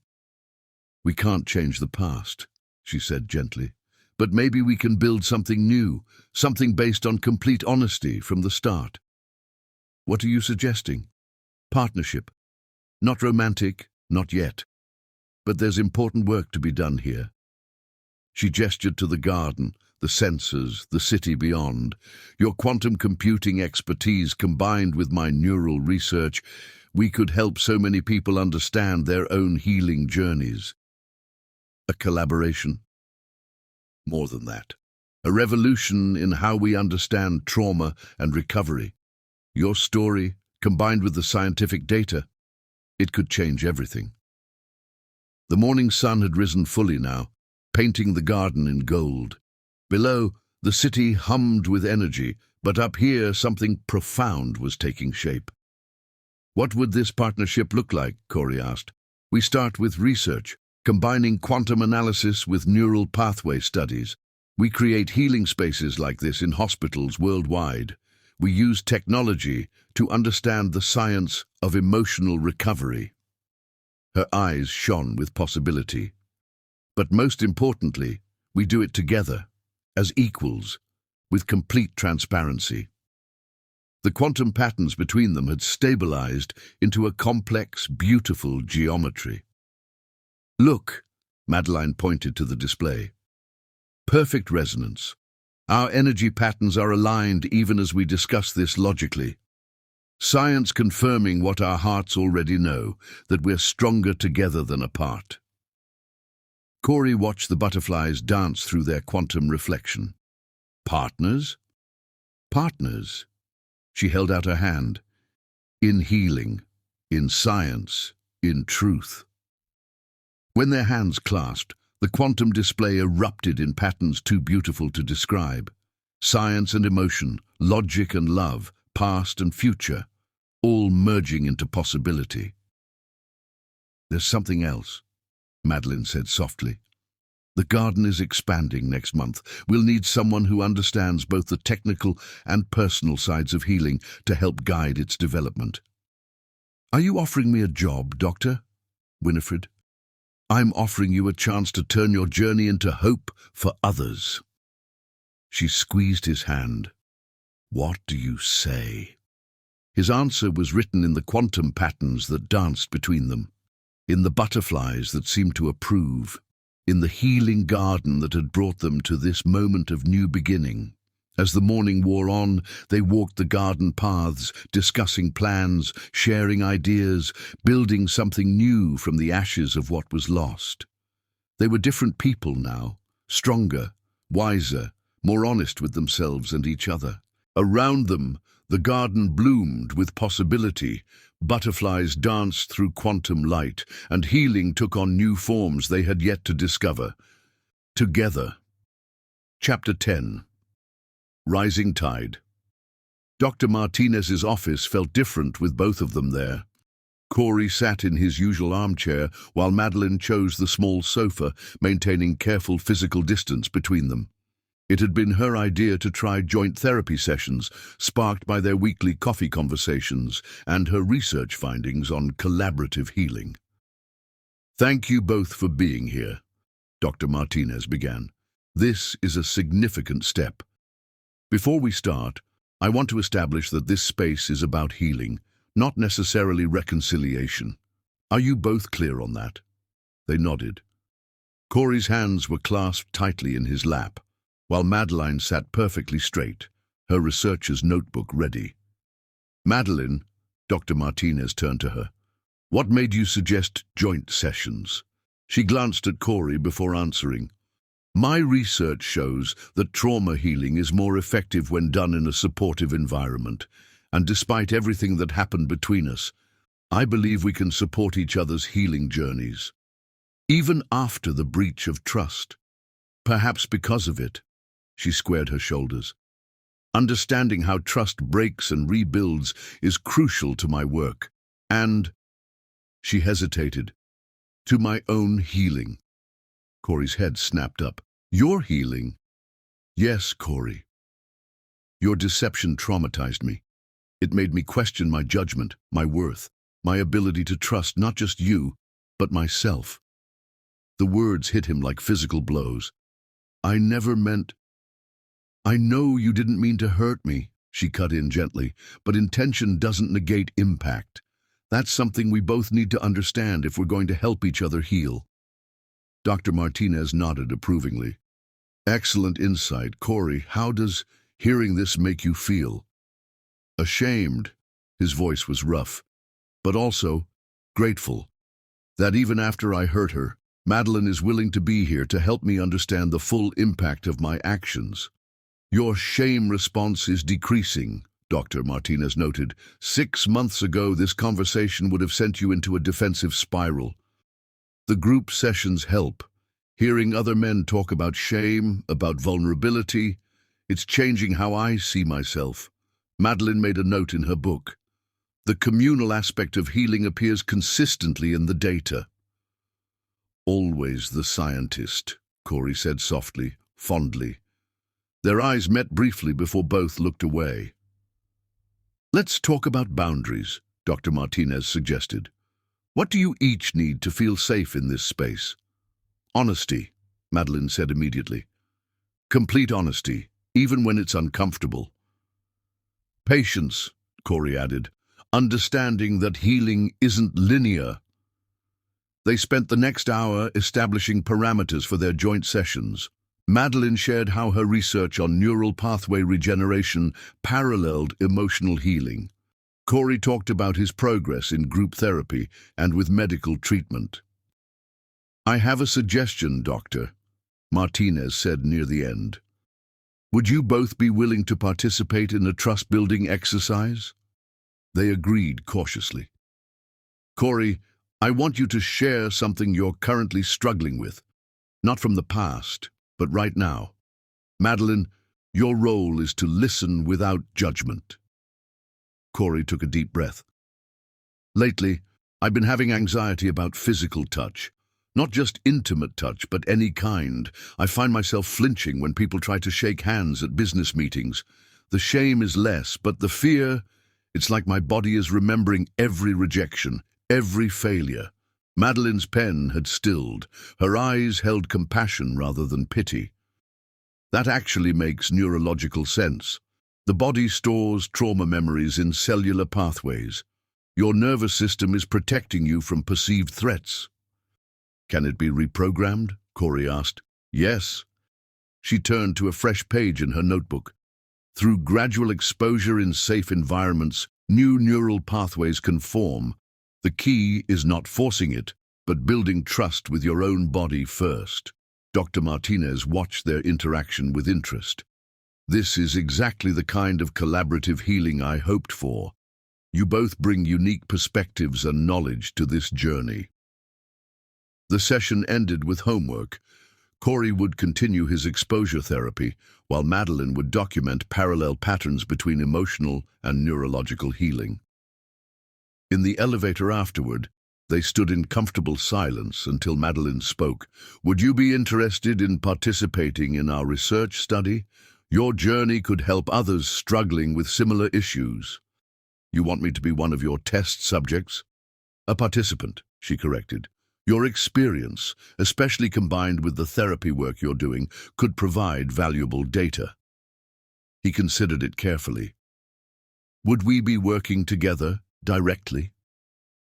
"We can't change the past," she said gently, "but maybe we can build something new, something based on complete honesty from the start." "What are you suggesting?" "Partnership. Not romantic, not yet. But there's important work to be done here." She gestured to the garden, the sensors, the city beyond. "Your quantum computing expertise combined with my neural research, we could help so many people understand their own healing journeys." A collaboration. More than that. A revolution in how we understand trauma and recovery. Your story, combined with the scientific data, it could change everything. The morning sun had risen fully now, painting the garden in gold. Below, the city hummed with energy, but up here something profound was taking shape. "What would this partnership look like?" Corey asked. "We start with research, combining quantum analysis with neural pathway studies. We create healing spaces like this in hospitals worldwide. We use technology to understand the science of emotional recovery." Her eyes shone with possibility. "But most importantly, we do it together, as equals, with complete transparency." The quantum patterns between them had stabilized into a complex, beautiful geometry. "Look," Madeline pointed to the display. "Perfect resonance. Our energy patterns are aligned even as we discuss this logically. Science confirming what our hearts already know, that we're stronger together than apart." Corey watched the butterflies dance through their quantum reflection. "Partners?" "Partners." She held out her hand. "In healing, in science, in truth." When their hands clasped, the quantum display erupted in patterns too beautiful to describe. Science and emotion, logic and love, past and future, all merging into possibility. "There's something else," Madeline said softly. "The garden is expanding next month. We'll need someone who understands both the technical and personal sides of healing to help guide its development." "Are you offering me a job, Doctor?" "Winifred, I'm offering you a chance to turn your journey into hope for others." She squeezed his hand. "What do you say?" His answer was written in the quantum patterns that danced between them, in the butterflies that seemed to approve, in the healing garden that had brought them to this moment of new beginning. As the morning wore on, they walked the garden paths, discussing plans, sharing ideas, building something new from the ashes of what was lost. They were different people now, stronger, wiser, more honest with themselves and each other. Around them, the garden bloomed with possibility. Butterflies danced through quantum light, and healing took on new forms they had yet to discover. Together. Chapter 10. Rising Tide. Dr. Martinez's office felt different with both of them there. Corey sat in his usual armchair, while Madeline chose the small sofa, maintaining careful physical distance between them. It had been her idea to try joint therapy sessions, sparked by their weekly coffee conversations and her research findings on collaborative healing. "Thank you both for being here," Dr. Martinez began. "This is a significant step. Before we start, I want to establish that this space is about healing, not necessarily reconciliation. Are you both clear on that?" They nodded. Corey's hands were clasped tightly in his lap, while Madeline sat perfectly straight, her researcher's notebook ready. "Madeline," Dr. Martinez turned to her, "what made you suggest joint sessions?" She glanced at Corey before answering. My research shows that trauma healing is more effective when done in a supportive environment, and despite everything that happened between us, I believe we can support each other's healing journeys, even after the breach of trust. Perhaps because of it, she squared her shoulders. Understanding how trust breaks and rebuilds is crucial to my work, and, she hesitated, to my own healing. Corey's head snapped up. Your healing? Yes, Corey. Your deception traumatized me. It made me question my judgment, my worth, my ability to trust not just you, but myself. The words hit him like physical blows. I never meant... I know you didn't mean to hurt me, she cut in gently, but intention doesn't negate impact. That's something we both need to understand if we're going to help each other heal. Dr. Martinez nodded approvingly. Excellent insight. Corey, how does hearing this make you feel? Ashamed. His voice was rough, but also grateful. That even after I hurt her, Madeline is willing to be here to help me understand the full impact of my actions. Your shame response is decreasing, Dr. Martinez noted. 6 months ago, this conversation would have sent you into a defensive spiral. The group sessions help. Hearing other men talk about shame, about vulnerability, it's changing how I see myself. Madeline made a note in her book. The communal aspect of healing appears consistently in the data. Always the scientist, Corey said softly, fondly. Their eyes met briefly before both looked away. Let's talk about boundaries, Dr. Martinez suggested. What do you each need to feel safe in this space? Honesty, Madeline said immediately. Complete honesty, even when it's uncomfortable. Patience, Corey added, understanding that healing isn't linear. They spent the next hour establishing parameters for their joint sessions. Madeline shared how her research on neural pathway regeneration paralleled emotional healing. Corey talked about his progress in group therapy and with medical treatment. I have a suggestion, Doctor, Martinez said near the end. Would you both be willing to participate in a trust-building exercise? They agreed cautiously. Corey, I want you to share something you're currently struggling with, not from the past, but right now. Madeline, your role is to listen without judgment. Corey took a deep breath. Lately, I've been having anxiety about physical touch. Not just intimate touch, but any kind. I find myself flinching when people try to shake hands at business meetings. The shame is less, but the fear, it's like my body is remembering every rejection, every failure. Madeline's pen had stilled. Her eyes held compassion rather than pity. That actually makes neurological sense. The body stores trauma memories in cellular pathways. Your nervous system is protecting you from perceived threats. Can it be reprogrammed? Corey asked. Yes. She turned to a fresh page in her notebook. Through gradual exposure in safe environments, new neural pathways can form. The key is not forcing it, but building trust with your own body first. Dr. Martinez watched their interaction with interest. This is exactly the kind of collaborative healing I hoped for. You both bring unique perspectives and knowledge to this journey. The session ended with homework. Corey would continue his exposure therapy, while Madeline would document parallel patterns between emotional and neurological healing. In the elevator afterward, they stood in comfortable silence until Madeline spoke. Would you be interested in participating in our research study? Your journey could help others struggling with similar issues. You want me to be one of your test subjects? A participant, she corrected. Your experience, especially combined with the therapy work you're doing, could provide valuable data. He considered it carefully. Would we be working together, directly?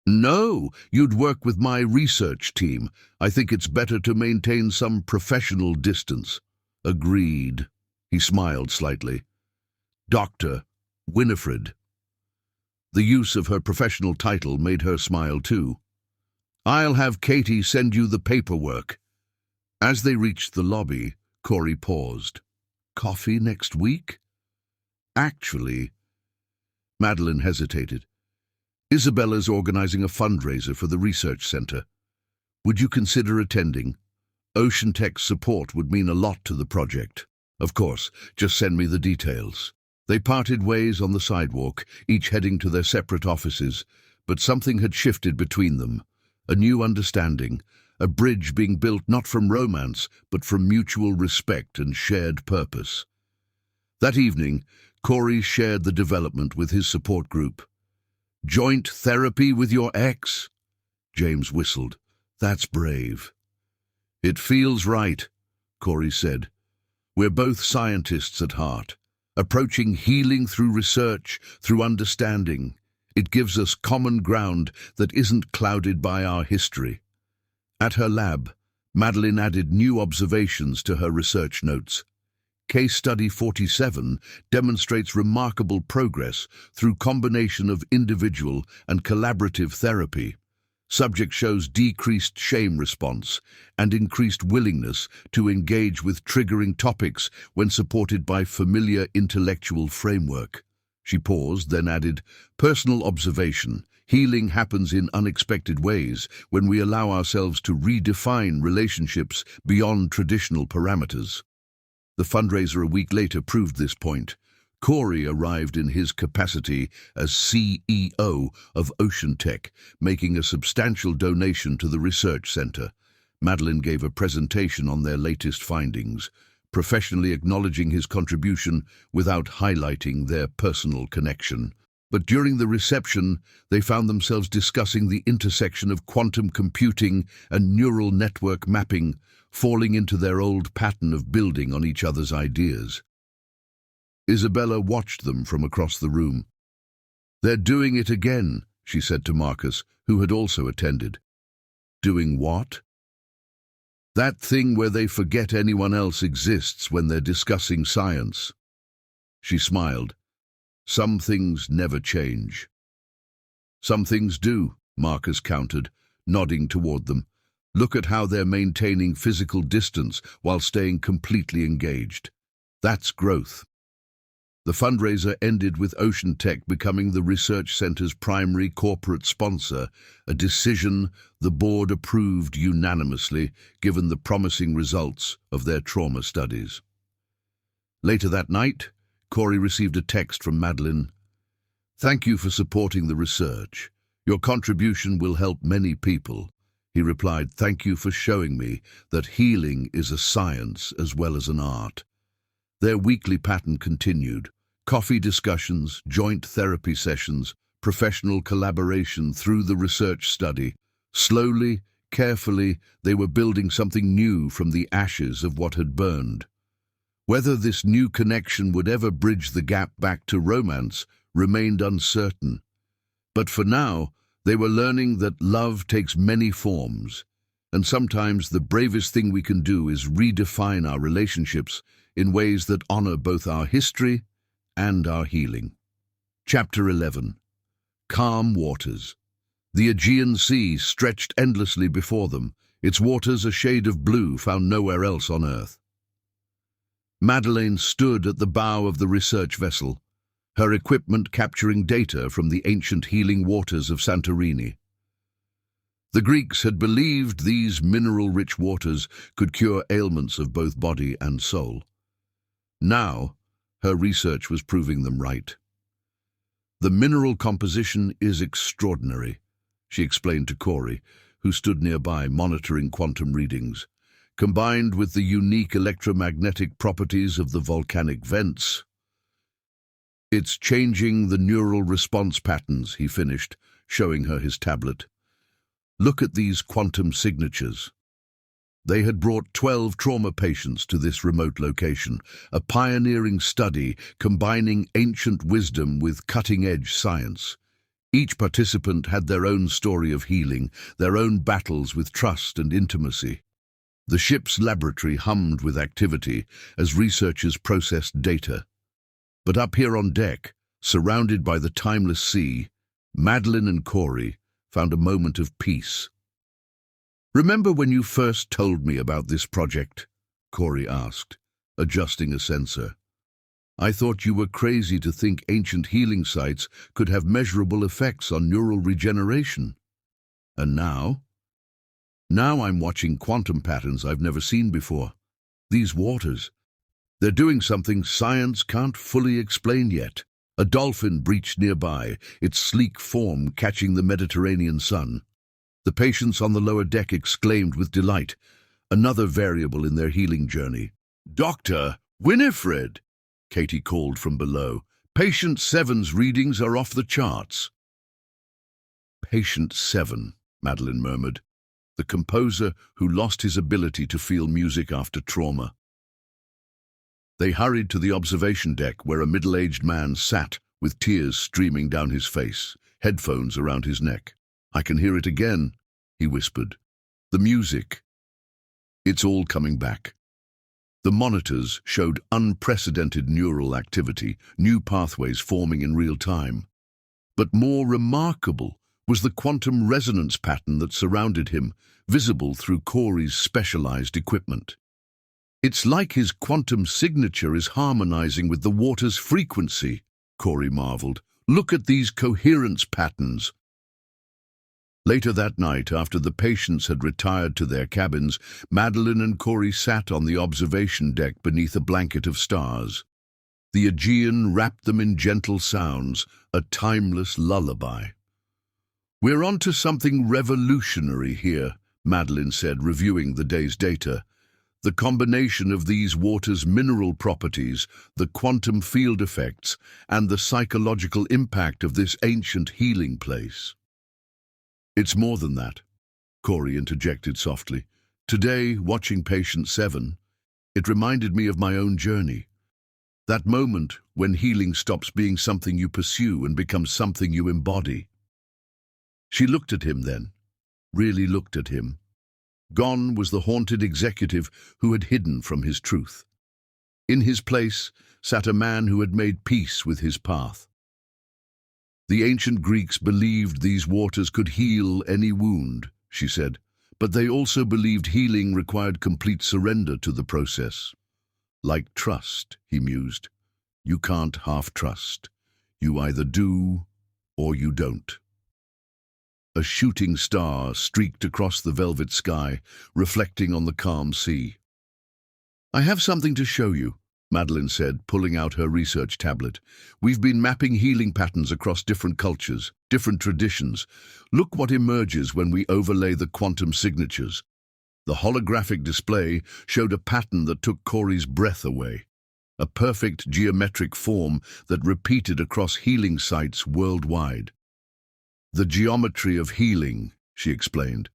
No, you'd work with my research team. I think it's better to maintain some professional distance. Agreed. He smiled slightly. Dr. Winifred. The use of her professional title made her smile too. I'll have Katie send you the paperwork. As they reached the lobby, Corey paused. Coffee next week? Actually, Madeline hesitated. Isabella's organizing a fundraiser for the research center. Would you consider attending? Ocean Tech's support would mean a lot to the project. Of course, just send me the details. They parted ways on the sidewalk, each heading to their separate offices, but something had shifted between them. A new understanding, a bridge being built not from romance, but from mutual respect and shared purpose. That evening, Corey shared the development with his support group. Joint therapy with your ex? James whistled. That's brave. It feels right, Corey said. We're both scientists at heart, approaching healing through research, through understanding. It gives us common ground that isn't clouded by our history. At her lab, Madeline added new observations to her research notes. Case Study 47 demonstrates remarkable progress through combination of individual and collaborative therapy. Subject shows decreased shame response and increased willingness to engage with triggering topics when supported by familiar intellectual framework. She paused, then added, personal observation. Healing happens in unexpected ways when we allow ourselves to redefine relationships beyond traditional parameters. The fundraiser a week later proved this point. Corey arrived in his capacity as CEO of Ocean Tech, making a substantial donation to the research center. Madeline gave a presentation on their latest findings, professionally acknowledging his contribution without highlighting their personal connection. But during the reception, they found themselves discussing the intersection of quantum computing and neural network mapping, falling into their old pattern of building on each other's ideas. Isabella watched them from across the room. They're doing it again, she said to Marcus, who had also attended. Doing what? That thing where they forget anyone else exists when they're discussing science. She smiled. Some things never change. Some things do, Marcus countered, nodding toward them. Look at how they're maintaining physical distance while staying completely engaged. That's growth. The fundraiser ended with Ocean Tech becoming the research center's primary corporate sponsor, a decision the board approved unanimously given the promising results of their trauma studies. Later that night, Corey received a text from Madeline. Thank you for supporting the research. Your contribution will help many people. He replied, thank you for showing me that healing is a science as well as an art. Their weekly pattern continued. Coffee discussions, joint therapy sessions, professional collaboration through the research study. Slowly, carefully, they were building something new from the ashes of what had burned. Whether this new connection would ever bridge the gap back to romance remained uncertain. But for now, they were learning that love takes many forms, and sometimes the bravest thing we can do is redefine our relationships in ways that honor both our history and our healing. Chapter 11. Calm waters. The Aegean Sea stretched endlessly before them, its waters a shade of blue found nowhere else on Earth. Madeleine stood at the bow of the research vessel, her equipment capturing data from the ancient healing waters of Santorini. The Greeks had believed these mineral-rich waters could cure ailments of both body and soul. Now, her research was proving them right. The mineral composition is extraordinary, she explained to Corey, who stood nearby monitoring quantum readings. Combined with the unique electromagnetic properties of the volcanic vents, it's changing the neural response patterns, he finished, showing her his tablet. Look at these quantum signatures. They had brought 12 trauma patients to this remote location, a pioneering study combining ancient wisdom with cutting-edge science. Each participant had their own story of healing, their own battles with trust and intimacy. The ship's laboratory hummed with activity as researchers processed data. But up here on deck, surrounded by the timeless sea, Madeline and Corey found a moment of peace. Remember when you first told me about this project? Corey asked, adjusting a sensor. I thought you were crazy to think ancient healing sites could have measurable effects on neural regeneration. And now? Now I'm watching quantum patterns I've never seen before. These waters, they're doing something science can't fully explain yet. A dolphin breached nearby, its sleek form catching the Mediterranean sun. The patients on the lower deck exclaimed with delight, another variable in their healing journey. "Dr. Winifred!" Katie called from below. "Patient 7's readings are off the charts." Patient 7, Madeline murmured, the composer who lost his ability to feel music after trauma. They hurried to the observation deck where a middle-aged man sat with tears streaming down his face, headphones around his neck. "I can hear it again," he whispered. "The music. It's all coming back." The monitors showed unprecedented neural activity, new pathways forming in real time. But more remarkable was the quantum resonance pattern that surrounded him, visible through Corey's specialized equipment. "It's like his quantum signature is harmonizing with the water's frequency," Corey marveled. "Look at these coherence patterns." Later that night, after the patients had retired to their cabins, Madeline and Corey sat on the observation deck beneath a blanket of stars. The Aegean wrapped them in gentle sounds, a timeless lullaby. "We're on to something revolutionary here," Madeline said, reviewing the day's data. "The combination of these waters' mineral properties, the quantum field effects, and the psychological impact of this ancient healing place." "It's more than that," Corey interjected softly. "Today, watching Patient 7, it reminded me of my own journey. That moment when healing stops being something you pursue and becomes something you embody." She looked at him then, really looked at him. Gone was the haunted executive who had hidden from his truth. In his place sat a man who had made peace with his path. "The ancient Greeks believed these waters could heal any wound," she said, "but they also believed healing required complete surrender to the process. Like trust," he mused. "You can't half-trust. You either do or you don't." A shooting star streaked across the velvet sky, reflecting on the calm sea. "I have something to show you," Madeline said, pulling out her research tablet. "We've been mapping healing patterns across different cultures, different traditions. Look what emerges when we overlay the quantum signatures." The holographic display showed a pattern that took Corey's breath away, a perfect geometric form that repeated across healing sites worldwide. "The geometry of healing," she explained.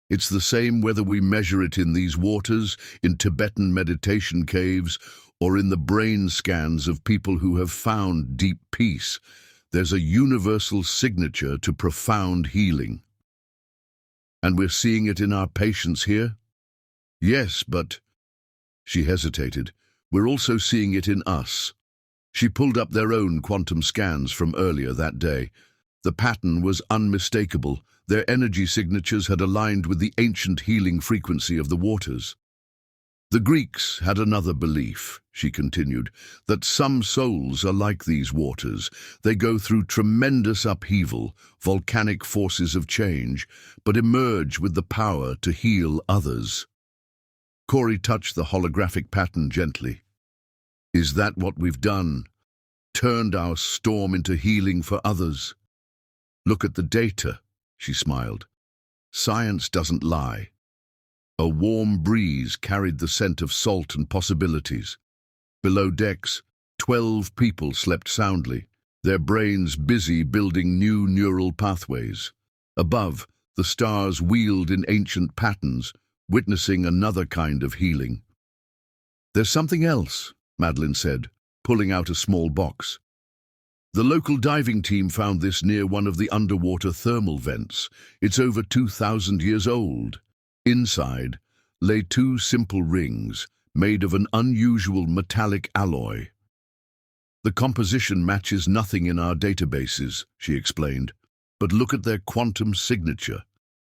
"It's the same whether we measure it in these waters, in Tibetan meditation caves, or in the brain scans of people who have found deep peace. There's a universal signature to profound healing." "And we're seeing it in our patients here?" "Yes, but—" She hesitated. "We're also seeing it in us." She pulled up their own quantum scans from earlier that day. The pattern was unmistakable. Their energy signatures had aligned with the ancient healing frequency of the waters. "The Greeks had another belief," she continued, "that some souls are like these waters. They go through tremendous upheaval, volcanic forces of change, but emerge with the power to heal others." Corey touched the holographic pattern gently. "Is that what we've done? Turned our storm into healing for others?" "Look at the data," she smiled. "Science doesn't lie." A warm breeze carried the scent of salt and possibilities. Below decks, 12 people slept soundly, their brains busy building new neural pathways. Above, the stars wheeled in ancient patterns, witnessing another kind of healing. "There's something else," Madeline said, pulling out a small box. "The local diving team found this near one of the underwater thermal vents. It's over 2,000 years old. Inside lay 2 simple rings made of an unusual metallic alloy. The composition matches nothing in our databases," she explained, "but look at their quantum signature.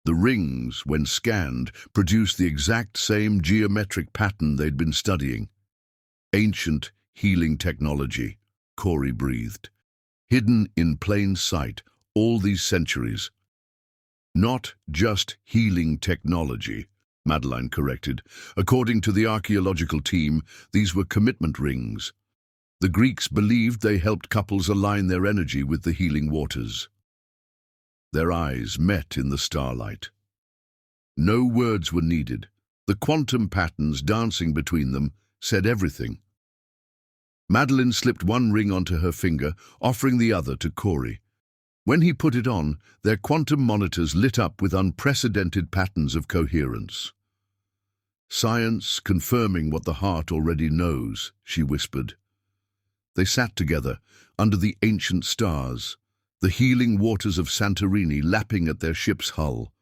The rings, when scanned, produced the exact same geometric pattern they'd been studying. Ancient healing technology, Corey breathed. Hidden in plain sight all these centuries. Not just healing technology, Madeline corrected. According to the archaeological team, these were commitment rings. The Greeks believed they helped couples align their energy with the healing waters. Their eyes met in the starlight. No words were needed. The quantum patterns dancing between them said everything. Madeline slipped one ring onto her finger, offering the other to Corey. When he put it on, their quantum monitors lit up with unprecedented patterns of coherence. "Science confirming what the heart already knows," she whispered. They sat together, under the ancient stars, the healing waters of Santorini lapping at their ship's hull,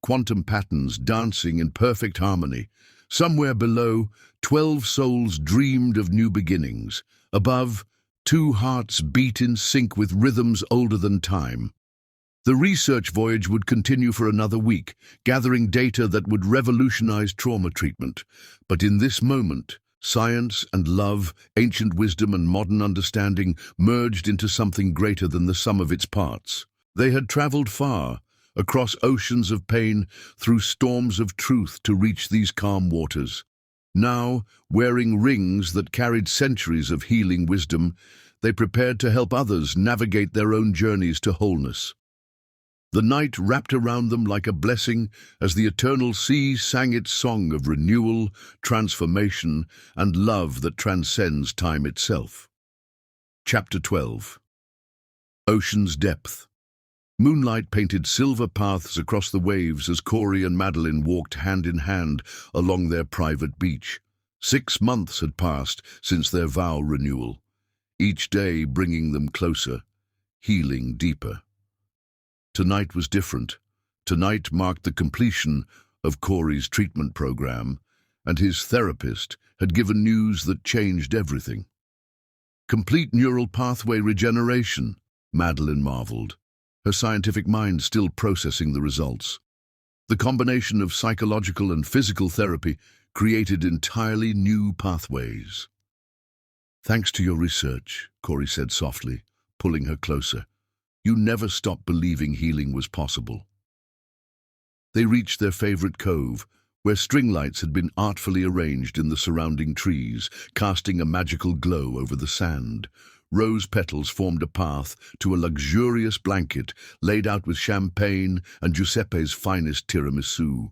quantum patterns dancing in perfect harmony. Somewhere below, 12 souls dreamed of new beginnings. Above, 2 hearts beat in sync with rhythms older than time. The research voyage would continue for another week, gathering data that would revolutionize trauma treatment. But in this moment, science and love, ancient wisdom and modern understanding merged into something greater than the sum of its parts. They had traveled far, across oceans of pain, through storms of truth to reach these calm waters. Now, wearing rings that carried centuries of healing wisdom, they prepared to help others navigate their own journeys to wholeness. The night wrapped around them like a blessing as the eternal sea sang its song of renewal, transformation, and love that transcends time itself. Chapter 12. Ocean's Depth. Moonlight painted silver paths across the waves as Corey and Madeline walked hand in hand along their private beach. 6 months had passed since their vow renewal, each day bringing them closer, healing deeper. Tonight was different. Tonight marked the completion of Corey's treatment program, and his therapist had given news that changed everything. Complete neural pathway regeneration, Madeline marveled, her scientific mind still processing the results. The combination of psychological and physical therapy created entirely new pathways. "Thanks to your research," Corey said softly, pulling her closer. "You never stopped believing healing was possible." They reached their favorite cove, where string lights had been artfully arranged in the surrounding trees, casting a magical glow over the sand. Rose petals formed a path to a luxurious blanket laid out with champagne and Giuseppe's finest tiramisu.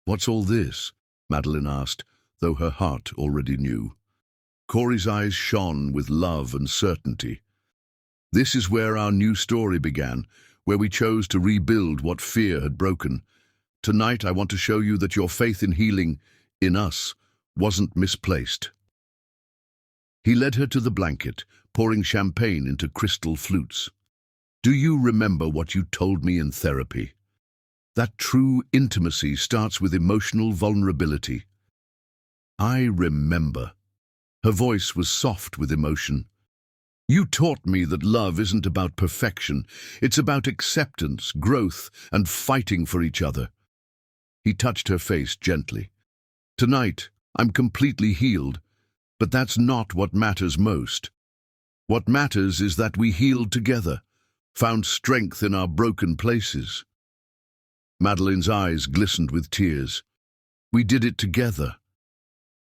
"What's all this?" Madeline asked, though her heart already knew. Corey's eyes shone with love and certainty. "This is where our new story began, where we chose to rebuild what fear had broken. Tonight I want to show you that your faith in healing, in us, wasn't misplaced." He led her to the blanket, pouring champagne into crystal flutes. "Do you remember what you told me in therapy? That true intimacy starts with emotional vulnerability." "I remember." Her voice was soft with emotion. "You taught me that love isn't about perfection. It's about acceptance, growth, and fighting for each other." He touched her face gently. "Tonight, I'm completely healed. But that's not what matters most. What matters is that we healed together, found strength in our broken places." Madeline's eyes glistened with tears. "We did it together."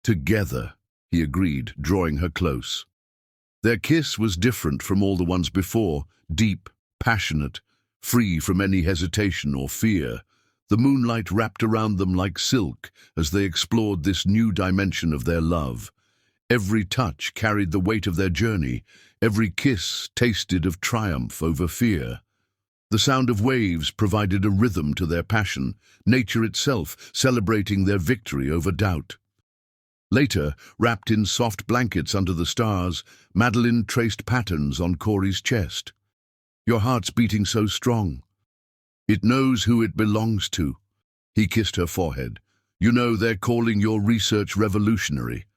"Together," he agreed, drawing her close. Their kiss was different from all the ones before, deep, passionate, free from any hesitation or fear. The moonlight wrapped around them like silk as they explored this new dimension of their love. Every touch carried the weight of their journey. Every kiss tasted of triumph over fear. The sound of waves provided a rhythm to their passion, nature itself celebrating their victory over doubt. Later, wrapped in soft blankets under the stars, Madeline traced patterns on Corey's chest. "Your heart's beating so strong. It knows who it belongs to." He kissed her forehead. "You know they're calling your research revolutionary.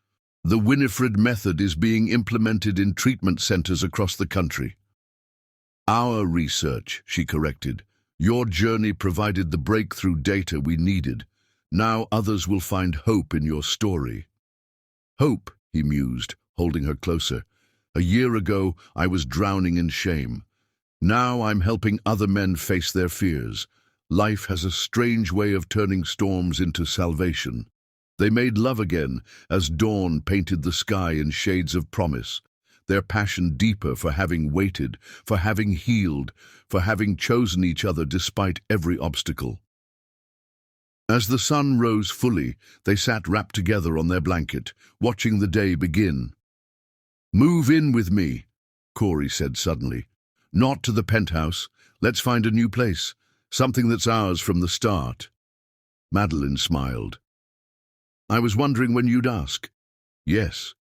The Winifred method is being implemented in treatment centers across the country." "Our research," she corrected. Your journey provided the breakthrough data we needed. Now others will find hope in your story. Hope, he mused, holding her closer. A year ago, I was drowning in shame. Now I'm helping other men face their fears. Life has a strange way of turning storms into salvation. They made love again as dawn painted the sky in shades of promise, their passion deeper for having waited, for having healed, for having chosen each other despite every obstacle. As the sun rose fully, they sat wrapped together on their blanket, watching the day begin. "Move in with me," Corey said suddenly. "Not to the penthouse. Let's find a new place, something that's ours from the start." Madeline smiled. "I was wondering when you'd ask." "Yes.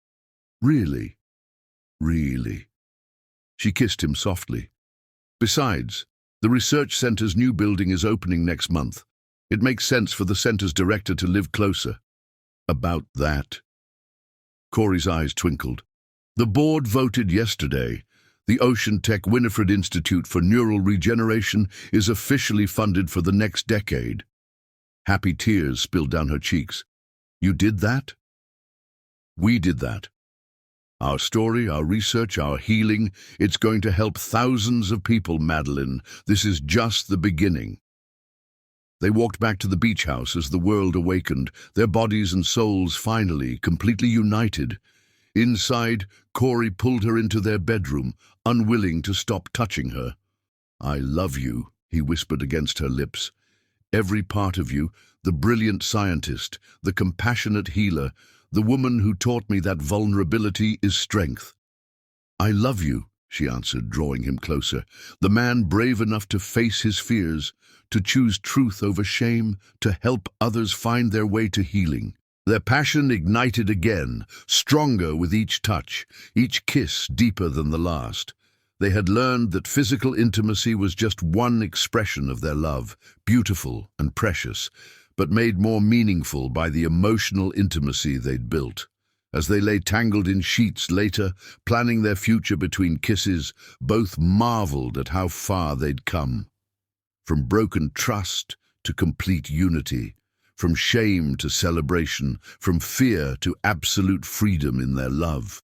Really? Really?" She kissed him softly. "Besides, the research center's new building is opening next month. It makes sense for the center's director to live closer." "About that?" Corey's eyes twinkled. "The board voted yesterday. The Ocean Tech Winifred Institute for Neural Regeneration is officially funded for the next decade." Happy tears spilled down her cheeks. "You did that?" "We did that. Our story, our research, our healing, it's going to help thousands of people, Madeline. This is just the beginning." They walked back to the beach house as the world awakened, their bodies and souls finally completely united. Inside, Corey pulled her into their bedroom, unwilling to stop touching her. "I love you," he whispered against her lips. "Every part of you, the brilliant scientist, the compassionate healer, the woman who taught me that vulnerability is strength." "I love you," she answered, drawing him closer. "The man brave enough to face his fears, to choose truth over shame, to help others find their way to healing." Their passion ignited again, stronger with each touch, each kiss deeper than the last. They had learned that physical intimacy was just one expression of their love, beautiful and precious, but made more meaningful by the emotional intimacy they'd built. As they lay tangled in sheets later, planning their future between kisses, both marveled at how far they'd come. From broken trust to complete unity, from shame to celebration, from fear to absolute freedom in their love.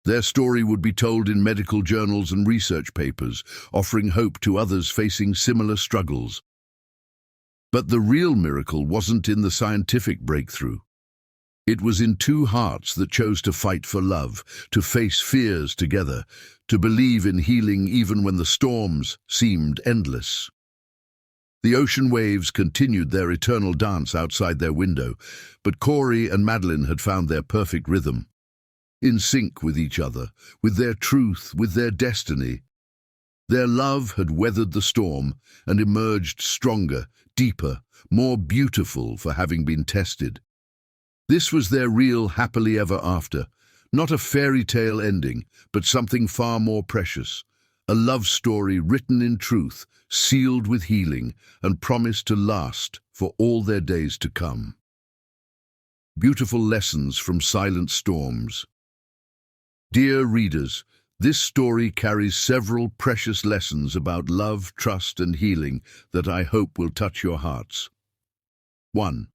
Their story would be told in medical journals and research papers, offering hope to others facing similar struggles. But the real miracle wasn't in the scientific breakthrough. It was in two hearts that chose to fight for love, to face fears together, to believe in healing even when the storms seemed endless. The ocean waves continued their eternal dance outside their window, but Corey and Madeline had found their perfect rhythm. In sync with each other, with their truth, with their destiny. Their love had weathered the storm and emerged stronger, deeper, more beautiful for having been tested. This was their real happily ever after, not a fairy tale ending, but something far more precious. A love story written in truth, sealed with healing, and promised to last for all their days to come. Beautiful lessons from silent storms. Dear readers, this story carries several precious lessons about love, trust, and healing that I hope will touch your hearts. 1.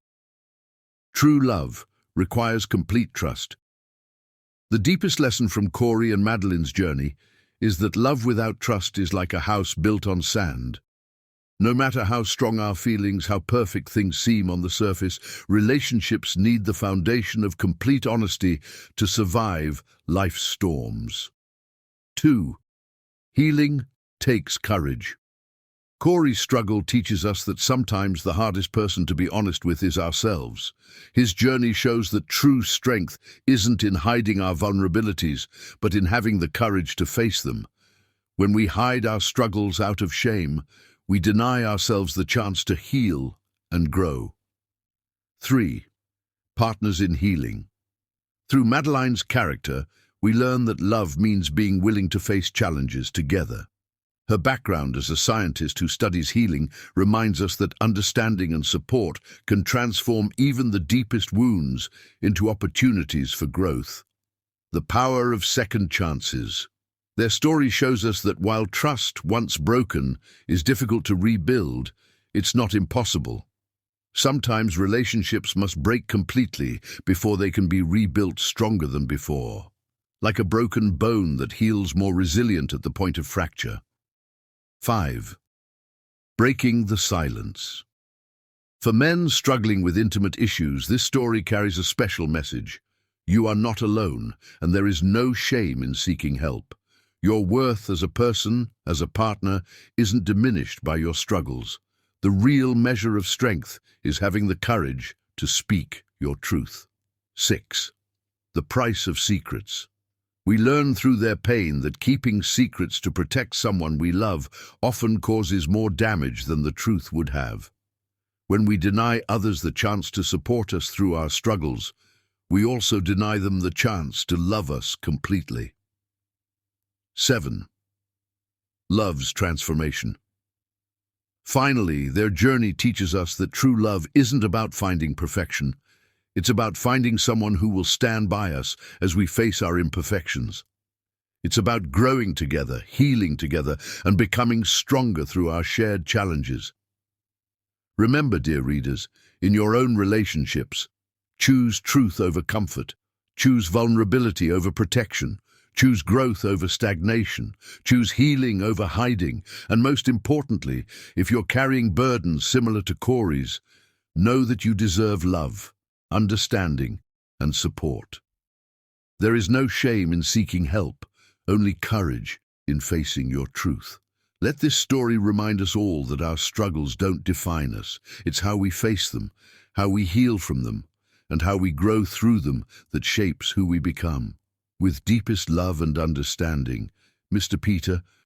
True love requires complete trust. The deepest lesson from Corey and Madeline's journey is that love without trust is like a house built on sand. No matter how strong our feelings, how perfect things seem on the surface, relationships need the foundation of complete honesty to survive life's storms. 2. Healing takes courage. Corey's struggle teaches us that sometimes the hardest person to be honest with is ourselves. His journey shows that true strength isn't in hiding our vulnerabilities, but in having the courage to face them. When we hide our struggles out of shame, we deny ourselves the chance to heal and grow. 3. Partners in healing. Through Madeline's character, we learn that love means being willing to face challenges together. Her background as a scientist who studies healing reminds us that understanding and support can transform even the deepest wounds into opportunities for growth. The power of second chances. Their story shows us that while trust, once broken, is difficult to rebuild, it's not impossible. Sometimes relationships must break completely before they can be rebuilt stronger than before, like a broken bone that heals more resilient at the point of fracture. 5. Breaking the silence. For men struggling with intimate issues, this story carries a special message. You are not alone, and there is no shame in seeking help. Your worth as a person, as a partner, isn't diminished by your struggles. The real measure of strength is having the courage to speak your truth. 6. The price of secrets. We learn through their pain that keeping secrets to protect someone we love often causes more damage than the truth would have. When we deny others the chance to support us through our struggles, we also deny them the chance to love us completely. 7. Love's transformation. Finally, their journey teaches us that true love isn't about finding perfection. It's about finding someone who will stand by us as we face our imperfections. It's about growing together, healing together, and becoming stronger through our shared challenges. Remember, dear readers, in your own relationships, choose truth over comfort, choose vulnerability over protection, choose growth over stagnation, choose healing over hiding, and most importantly, if you're carrying burdens similar to Corey's, know that you deserve love, understanding, and support. There is no shame in seeking help, only courage in facing your truth. Let this story remind us all that our struggles don't define us. It's how we face them, how we heal from them, and how we grow through them that shapes who we become. With deepest love and understanding, Mr. Peter,